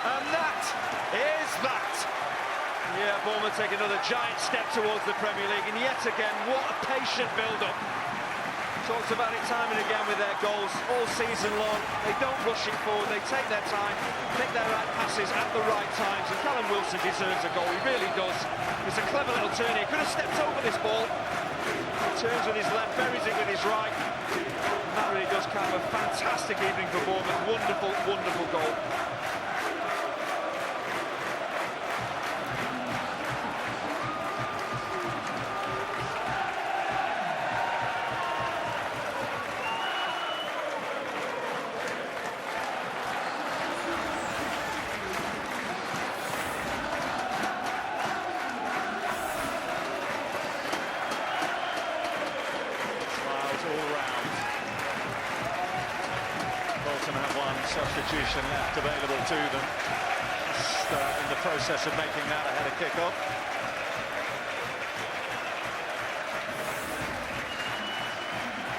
and that is that. Yeah, Bournemouth take another giant step towards the Premier League, and yet again, what a patient build-up. Talked about it time and again with their goals all season long. They don't rush it forward, they take their time, pick their right passes at the right times, and Callum Wilson deserves a goal, he really does. It's a clever little turn, he could have stepped over this ball. He turns with his left, buries it with his right. And that really does kind of a fantastic evening for Bournemouth. Wonderful, wonderful goal. Bolton have one substitution left available to them. Just in the process of making that ahead of kick-off.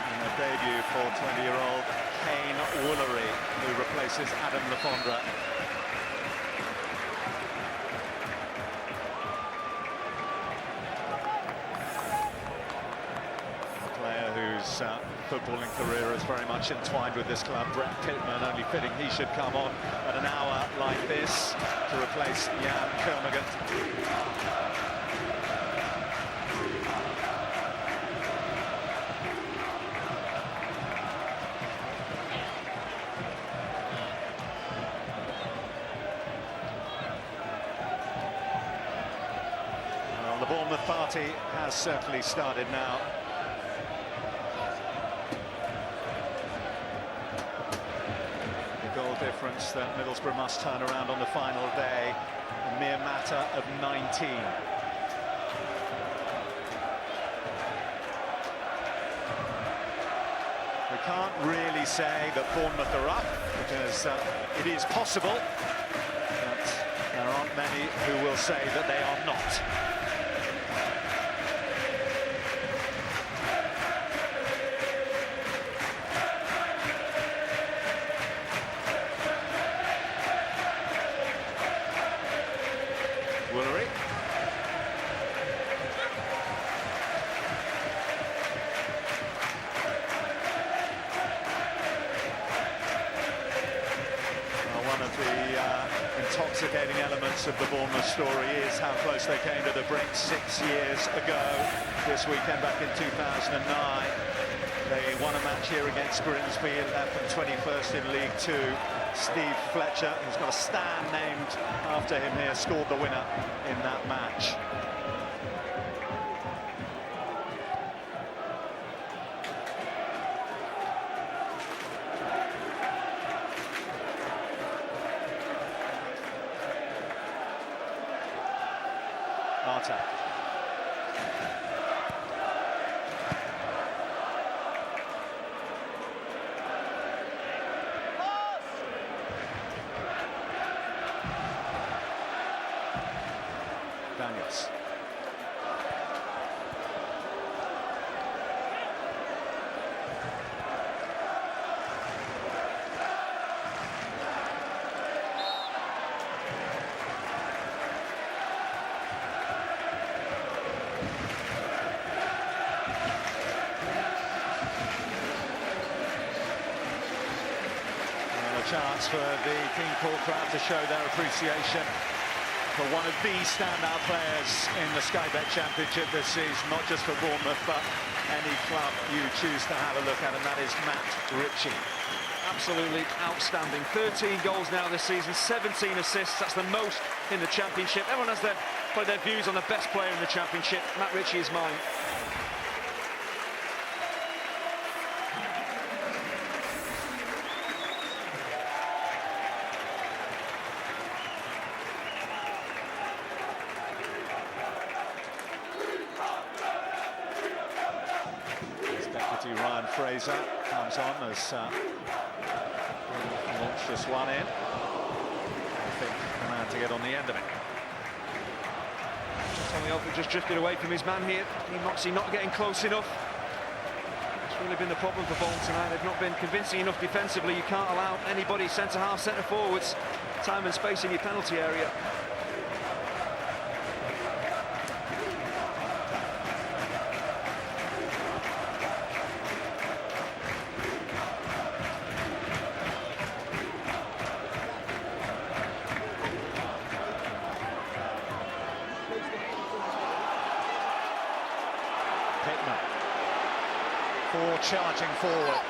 And a debut for 20-year-old Kane Woolery, who replaces Adam Lafondra. Whose footballing career is very much entwined with this club. Brett Pittman, only fitting he should come on at an hour like this to replace Jan Kermagant. Well, the Bournemouth party has certainly started now. Goal difference that Middlesbrough must turn around on the final day, a mere matter of 19. We can't really say that Bournemouth are up, because it is possible, but there aren't many who will say that they are not. Woolery. One of the intoxicating elements of the Bournemouth story is how close they came to the brink 6 years ago. This weekend back in 2009. They won a match here against Grimsby, left them 21st in League Two. Steve Fletcher, who's got a stand named after him here, scored the winner in that match. Marta. Daniels. And a chance for the King's crowd to show their appreciation for one of the standout players in the Sky Bet Championship this season, not just for Bournemouth, but any club you choose to have a look at, and that is Matt Ritchie. Absolutely outstanding. 13 goals now this season, 17 assists. That's the most in the Championship. Everyone has their views on the best player in the Championship. Matt Ritchie is mine. Ryan Fraser comes on as launched this one in. I think the man to get on the end of it. Tommy Alford just drifted away from his man here. He must not getting close enough. really been the problem for Bolton tonight. They've not been convincing enough defensively. You can't allow anybody centre-half, centre-forwards, time and space in your penalty area. Charging forward.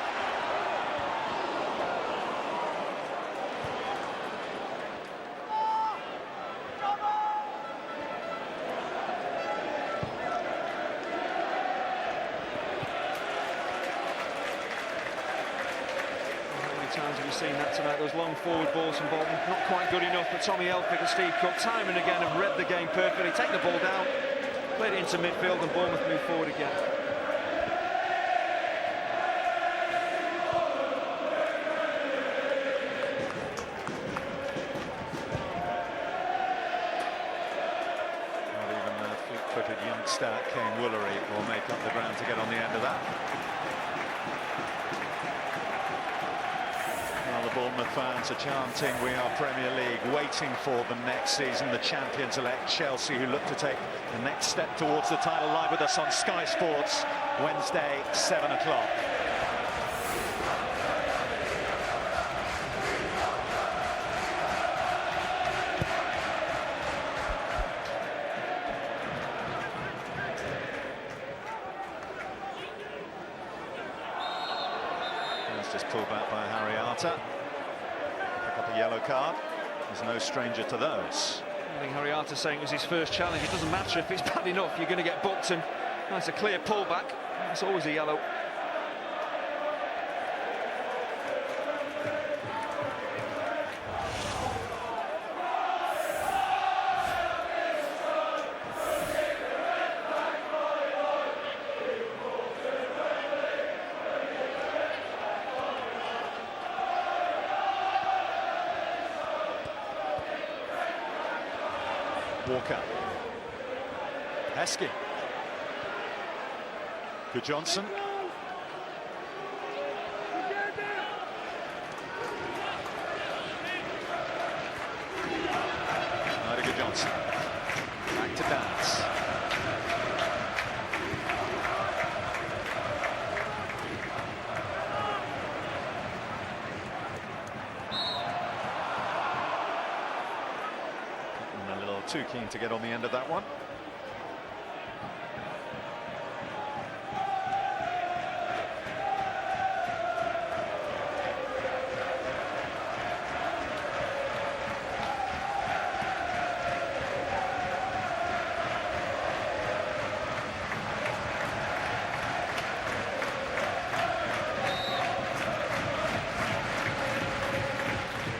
How many times have we seen that tonight? Those long forward balls from Bolton, not quite good enough, but Tommy Elphick and Steve Cook time and again have read the game perfectly, take the ball down, played it into midfield, and Bournemouth move forward again. Youngster Kane Woolery will make up the ground to get on the end of that. Well, the Bournemouth fans are chanting, "We are Premier League," waiting for them next season. The champions-elect Chelsea, who look to take the next step towards the title, live with us on Sky Sports Wednesday, 7 o'clock. Just pulled back by Harry Arter. Pick up a yellow card. He's no stranger to those. I think Harry Arter saying it was his first challenge. It doesn't matter if it's bad enough, you're going to get booked, and that's a clear pullback. It's always a yellow. Walker. Heskey. Good Johnson. Good Johnson. Back to dance. Too keen to get on the end of that one.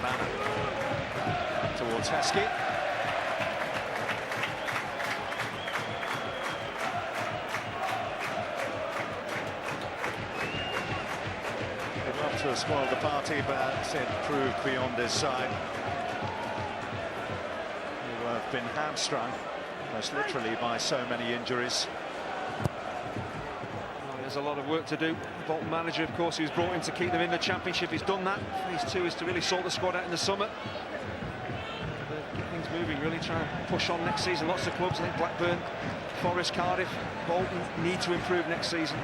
Banner towards Heskey. To have spoiled the party, but it proved beyond his side. Who have been hamstrung, most literally, by so many injuries. Well, there's a lot of work to do. The Bolton manager, of course, who's brought in to keep them in the Championship, he's done that. Phase 2 is to really sort the squad out in the summer. Get things moving, really try and push on next season. Lots of clubs, I think Blackburn, Forest, Cardiff, Bolton need to improve next season.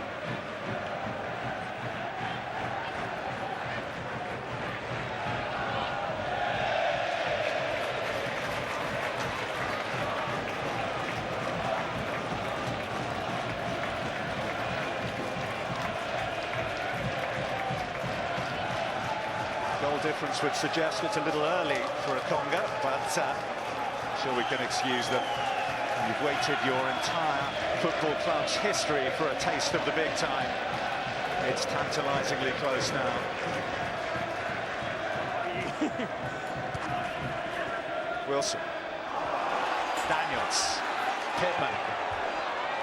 Goal difference would suggest it's a little early for a conga, but sure we can excuse them. You've waited your entire football club's history for a taste of the big time. It's tantalisingly close now. Wilson. Daniels. Pittman.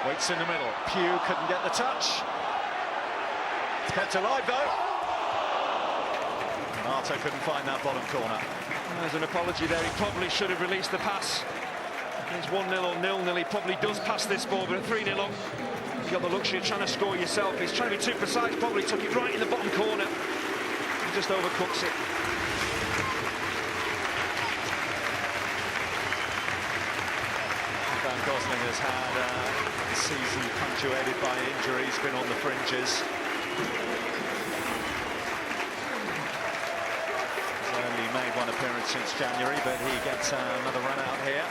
Waits in the middle. Pugh couldn't get the touch. It's kept alive though. Arter couldn't find that bottom corner. There's an apology there. He probably should have released the pass. It's 1-0 or 0-0. He probably does pass this ball, but at 3-0 up, You've got the luxury of trying to score yourself. He's trying to be too precise, probably took it right in the bottom corner. He just overcooks it. Van Gosling has had a season punctuated by injuries, been on the fringes. He's only made one appearance since January, but he gets another run out here.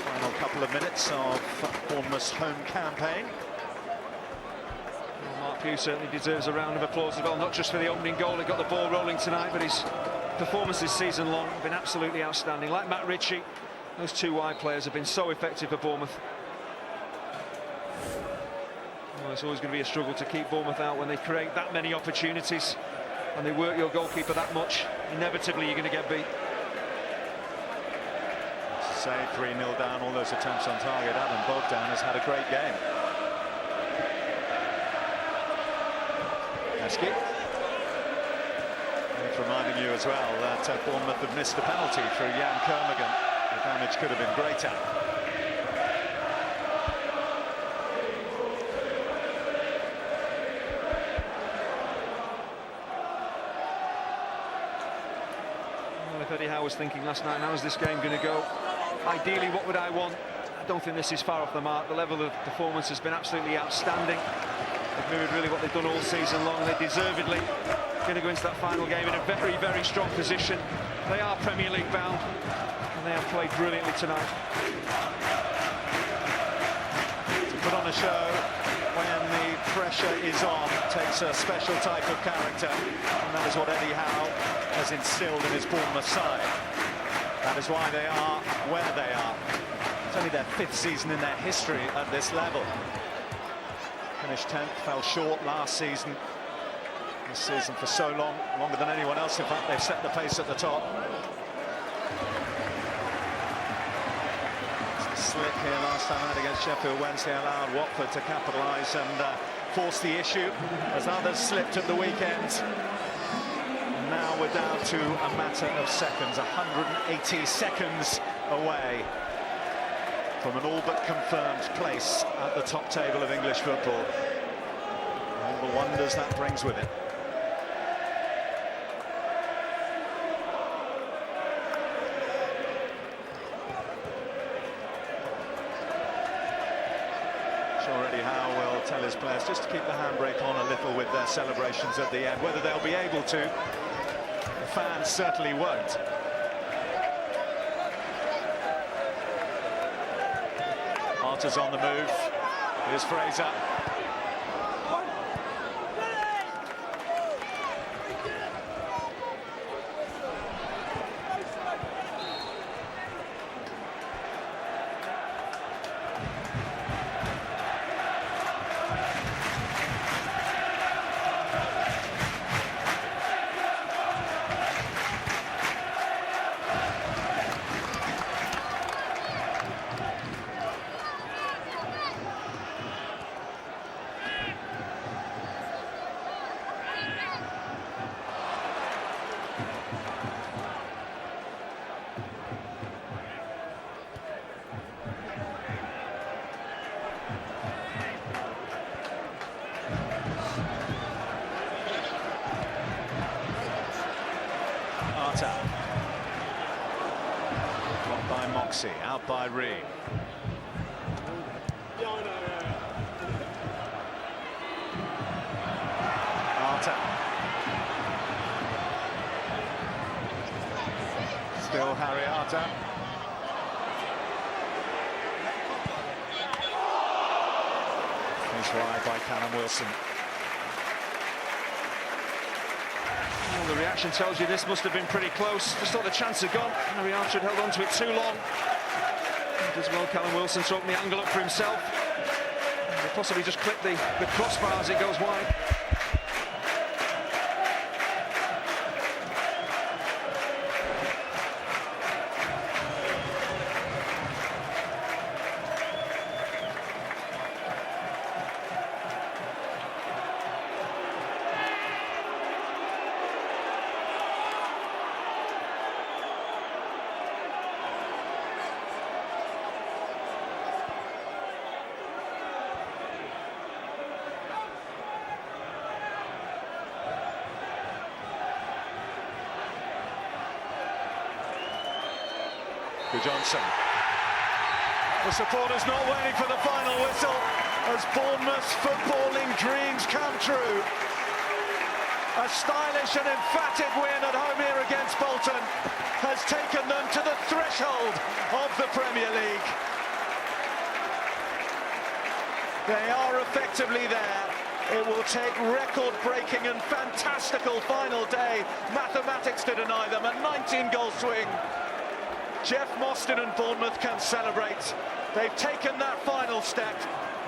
Final couple of minutes of Bournemouth's home campaign. Well, Mark Pugh certainly deserves a round of applause as well, not just for the opening goal, he got the ball rolling tonight, but his performances season long have been absolutely outstanding. Like Matt Ritchie, those two wide players have been so effective for Bournemouth. Well, it's always going to be a struggle to keep Bournemouth out when they create that many opportunities and they work your goalkeeper that much. Inevitably, you're going to get beat. Say 3-0 down, all those attempts on target. Adam Bogdan has had a great game. Eski. It's reminding you as well that Bournemouth have missed a penalty through Jan Kermorgan. The damage could have been greater. Well, if Eddie Howe was thinking last night, how is this game going to go? Ideally, what would I want? I don't think this is far off the mark. The level of performance has been absolutely outstanding. They've mirrored really what they've done all season long. They're deservedly going to go into that final game in a very, very strong position. They are Premier League bound, and they have played brilliantly tonight. To put on a show when the pressure is on takes a special type of character, and that is what Eddie Howe has instilled in his Bournemouth side. That is why they are where they are. It's only their 5th season in their history at this level. Finished 10th, fell short last season. This season for so long, longer than anyone else. In fact, they've set the pace at the top. Slip here last time out against Sheffield Wednesday allowed Watford to capitalise and force the issue, as others slipped at the weekend. Now we're down to a matter of seconds, 180 seconds away from an all but confirmed place at the top table of English football. All the wonders that brings with it. Sure, Eddie Howe will tell his players just to keep the handbrake on a little with their celebrations at the end. Whether they'll be able to, the fans certainly won't. Arter's on the move. Here's Fraser. Blocked by Moxey, out by Reed. Arter. Still Harry Arter. He's wide by Callum Wilson. Well, the reaction tells you this must have been pretty close. Just thought the chance had gone. Harry Archer had held on to it too long. And as well, Callum Wilson to open the angle up for himself. And possibly just clip the crossbar as it goes wide. Johnson. The supporters not waiting for the final whistle as Bournemouth's footballing dreams come true. A stylish and emphatic win at home here against Bolton has taken them to the threshold of the Premier League. They are effectively there. It will take record-breaking and fantastical final day mathematics to deny them. A 19-goal swing. Jeff Mostyn and Bournemouth can celebrate. They've taken that final step,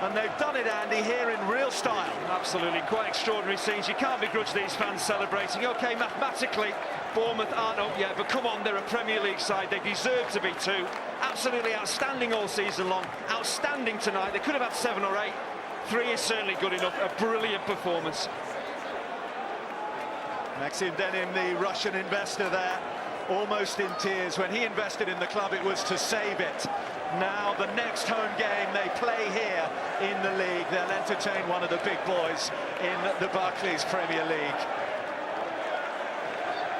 and they've done it, Andy, here in real style. Absolutely, quite extraordinary scenes. You can't begrudge these fans celebrating. OK, mathematically, Bournemouth aren't up yet, but come on, they're a Premier League side. They deserve to be too. Absolutely outstanding all season long. Outstanding tonight. They could have had 7 or 8. 3 is certainly good enough. A brilliant performance. Maxim Denim, the Russian investor there, almost in tears. When he invested in the club, it was to save it. Now the next home game they play here in the league, they'll entertain one of the big boys in the Barclays Premier League.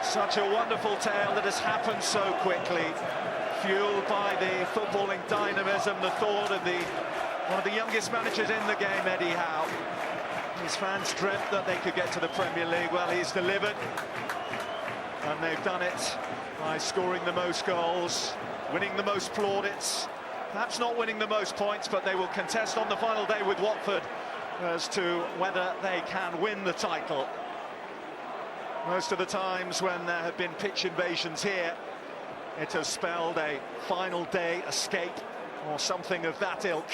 Such a wonderful tale that has happened so quickly, fueled by the footballing dynamism, the thought of one of the youngest managers in the game, Eddie Howe. His fans dreamt that they could get to the Premier League. Well, he's delivered, and they've done it by scoring the most goals, winning the most plaudits, perhaps not winning the most points, but they will contest on the final day with Watford as to whether they can win the title. Most of the times when there have been pitch invasions here, it has spelled a final day escape or something of that ilk.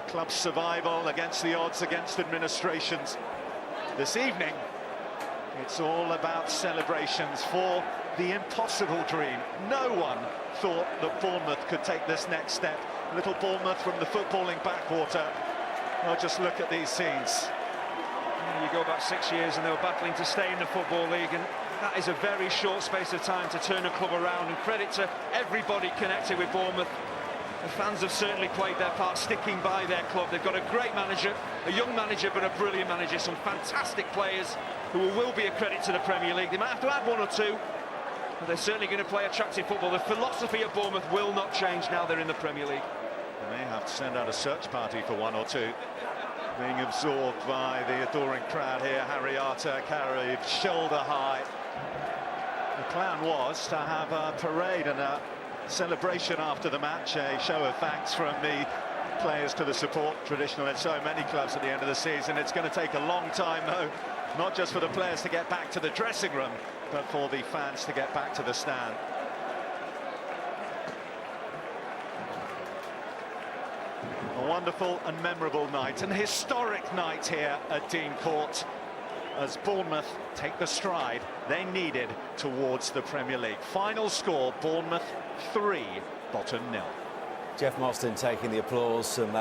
The club's survival against the odds, against administrations. This evening, it's all about celebrations for the impossible dream. No one thought that Bournemouth could take this next step. Little Bournemouth from the footballing backwater. Well, just look at these scenes. You go back 6 years and they were battling to stay in the Football League, and that is a very short space of time to turn a club around, and credit to everybody connected with Bournemouth. The fans have certainly played their part, sticking by their club. They've got a great manager, a young manager, but a brilliant manager. Some fantastic players who will be a credit to the Premier League. They might have to add 1 or 2, but they're certainly going to play attractive football. The philosophy of Bournemouth will not change now they're in the Premier League. They may have to send out a search party for 1 or 2. Being absorbed by the adoring crowd here. Harry Arter carried shoulder high. The plan was to have a parade and a celebration after the match, a show of thanks from the players to the support, traditional in so many clubs at the end of the season. It's going to take a long time, though, not just for the players to get back to the dressing room, but for the fans to get back to the stand. A wonderful and memorable night, an historic night here at Dean Court, as Bournemouth take the stride they needed towards the Premier League. Final score, Bournemouth 3, Bolton 0. Jeff Mostyn taking the applause, some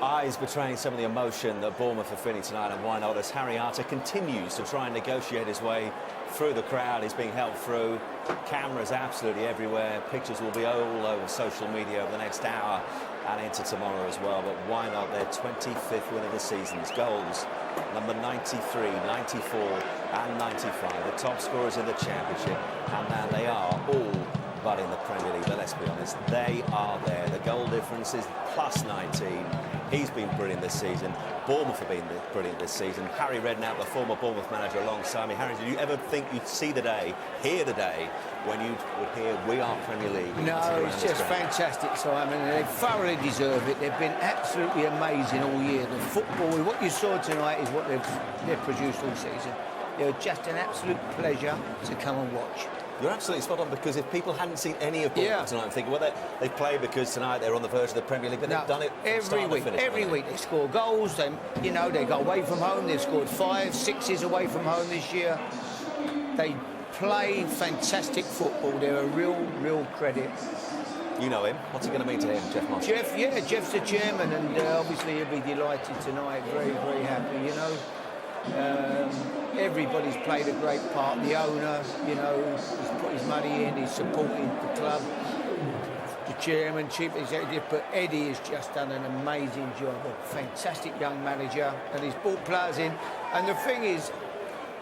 eyes betraying some of the emotion that Bournemouth are feeling tonight, and why not, as Harry Arter continues to try and negotiate his way through the crowd. He's being helped through, cameras absolutely everywhere, pictures will be all over social media over the next hour and into tomorrow as well. But why not, their 25th win of the season's goals, number 93, 94 and 95, the top scorers in the Championship, and now they are all but in the Premier League. But let's be honest, they are there. The goal difference is plus 19. He's been brilliant this season. Bournemouth have been brilliant this season. Harry Redknapp, the former Bournemouth manager, alongside me. Harry, did you ever think you'd see the day, hear the day, when you would hear "We Are Premier League"? No, it's just fantastic, Simon. They thoroughly deserve it. They've been absolutely amazing all year. The football, what you saw tonight is what they've produced all season. They're just an absolute pleasure to come and watch. You're absolutely spot on, because if people hadn't seen any of Bournemouth tonight, I'm thinking, well, they play because tonight they're on the verge of the Premier League, but they've done it every week. Every week they score goals. They go away from home. They've scored 5, 6s away from home this year. They play fantastic football. They're a real credit. You know him. What's it going to mean to him, Jeff Mostyn? Jeff's the chairman, and obviously he'll be delighted tonight. Very, very happy. You know. Everybody's played a great part. The owner, he's put his money in, he's supporting the club. The chairman, chief executive, but Eddie has just done an amazing job. A fantastic young manager, and he's brought players in. And the thing is,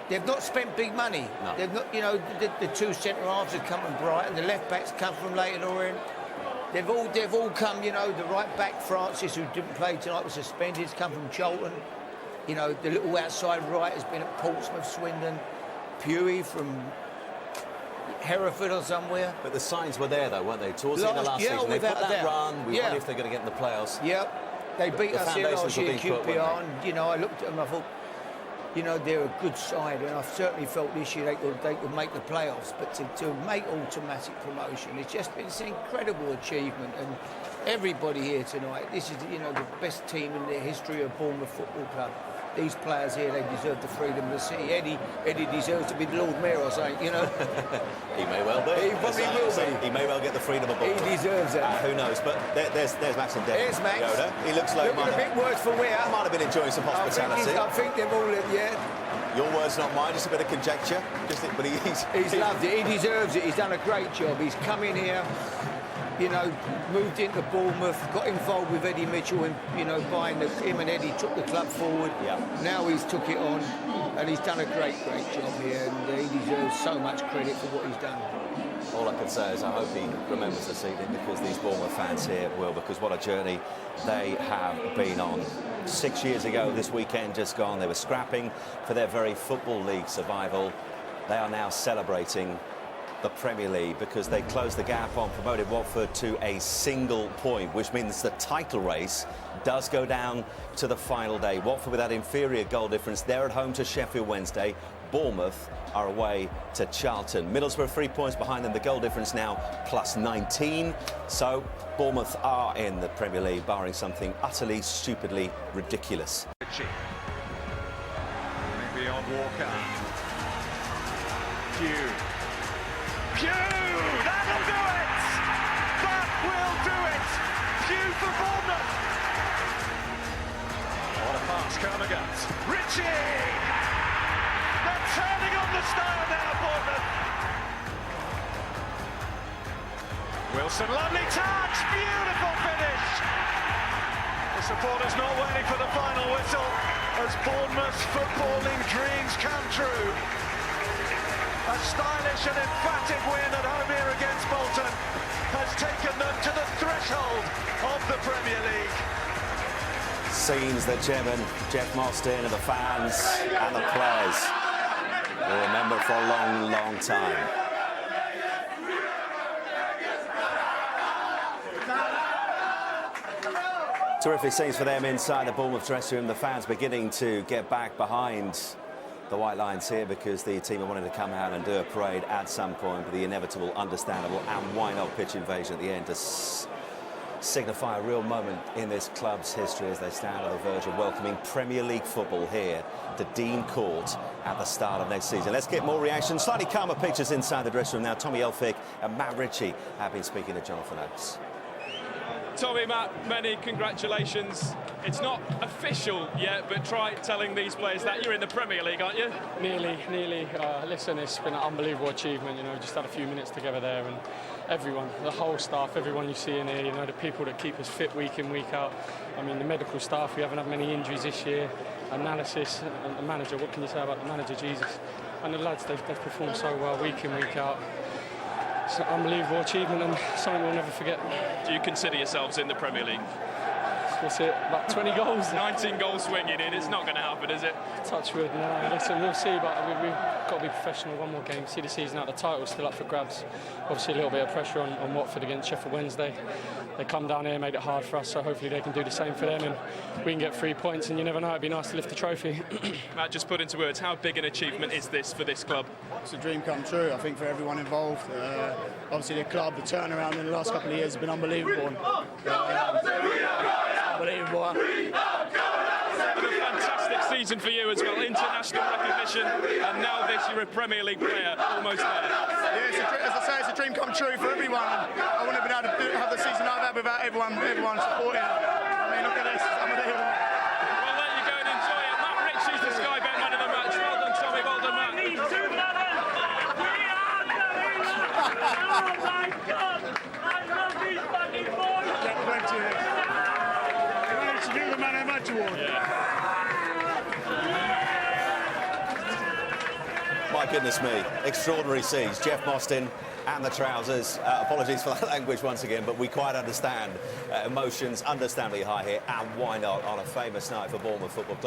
They've not spent big money. No. They've not, you know, the two centre halves have come from Brighton, the left backs come from Leyton Orient. They've all come, you know, the right back Francis, who didn't play tonight, was suspended, has come from Bolton. You know, the little outside right has been at Portsmouth, Swindon, Pewey from Hereford or somewhere. But the signs were there, though, weren't they? Towards the end of last season, they put that run. We wonder if they're going to get in the playoffs. Yep. They beat us here last year, QPR, and, you know, I looked at them, I thought, you know, they're a good side, and I've certainly felt this year they could make the playoffs. But to make automatic promotion, it's an incredible achievement. And everybody here tonight, this is, you know, the best team in the history of Bournemouth Football Club. These players here, they deserve the freedom of the city. Eddie deserves to be the Lord Mayor or something, you know. He may well be. He probably will be. He may well get the freedom of Bolton. He deserves it. Who knows? But there's Max and Devon. There's Max. Yoda. He looks like a bit worse for wear. Might have been enjoying some hospitality. I think they've all lived, yeah. Your words, not mine. Just a bit of conjecture. But he's loved it. He deserves it. He's done a great job. He's come in here, you know, moved into Bournemouth, got involved with Eddie Mitchell, and, you know, him and Eddie took the club forward. Yeah. Now he's took it on, and he's done a great job here, and he deserves so much credit for what he's done. All I can say is I hope he remembers this evening, because these Bournemouth fans here will, because what a journey they have been on. 6 years ago, this weekend just gone, they were scrapping for their very Football League survival. They are now celebrating the Premier League because they closed the gap on promoted Watford to a single point, which means the title race does go down to the final day. Watford with that inferior goal difference, they're at home to Sheffield Wednesday. Bournemouth are away to Charlton. Middlesbrough 3 points behind them, the goal difference now plus 19. So Bournemouth are in the Premier League, barring something utterly, stupidly ridiculous. Beyond Walker. Pew, that'll do it! That will do it! Pew for Bournemouth! What a pass, Kermagant. Ritchie! They're turning on the style now, Bournemouth! Wilson, lovely touch! Beautiful finish! The supporters not waiting for the final whistle as Bournemouth's footballing dreams come true. A stylish and emphatic win at home here against Bolton has taken them to the threshold of the Premier League. Scenes that Chairman Jeff Mostyn and the fans and the players will remember for a long, long time. Terrific scenes for them inside the Bournemouth dressing room. The fans beginning to get back behind the White Lions here because the team wanted to come out and do a parade at some point, but the inevitable, understandable, and why not pitch invasion at the end to signify a real moment in this club's history as they stand on the verge of welcoming Premier League football here to Dean Court at the start of next season. Let's get more reactions, slightly calmer pictures inside the dressing room now. Tommy Elphick and Matt Ritchie have been speaking to Jonathan Oates. Tommy, Matt, many congratulations. It's not official yet, but try telling these players that you're in the Premier League, aren't you? Nearly. Listen, it's been an unbelievable achievement. You know, just had a few minutes together there, and everyone, the whole staff, everyone you see in here, you know, the people that keep us fit week in, week out. I mean, the medical staff, we haven't had many injuries this year. Analysis, and the manager, what can you say about the manager, Jesus? And the lads, they've performed so well week in, week out. It's an unbelievable achievement and something we'll never forget. Do you consider yourselves in the Premier League? What's it, about 20 goals? 19 goals swinging in, it's not going to happen, is it? Touch wood, no. Listen, we'll see, but we've got to be professional. One more game, see the season out. The title's still up for grabs. Obviously a little bit of pressure on Watford against Sheffield Wednesday. They come down here, made it hard for us, so hopefully they can do the same for them and we can get 3 points, and you never know, it'd be nice to lift the trophy. Matt, just put into words, how big an achievement is this for this club? It's a dream come true, I think, for everyone involved. Obviously the club, the turnaround in the last couple of years has been unbelievable. Unbelievable. And a fantastic season for you as well, international recognition, and now this, you're a Premier League player, almost there. Yeah, as I say, it's a dream come true for everyone. I wouldn't have been able to have the season like that without everyone supporting. I mean, look at this, it's unbelievable. We'll let you go and enjoy it. Matt Ritchie's the Sky Bet man of the match. Well done, Tommy, well done, Matt. Oh my God! I love these fucking boys! Get back to it. You managed to do the Man of the Match award. Yeah. my goodness me. Extraordinary scenes. Jeff Mostyn and the trousers. Apologies for that language once again, but we quite understand. Emotions understandably high here, and why not on a famous night for Bournemouth Football Club.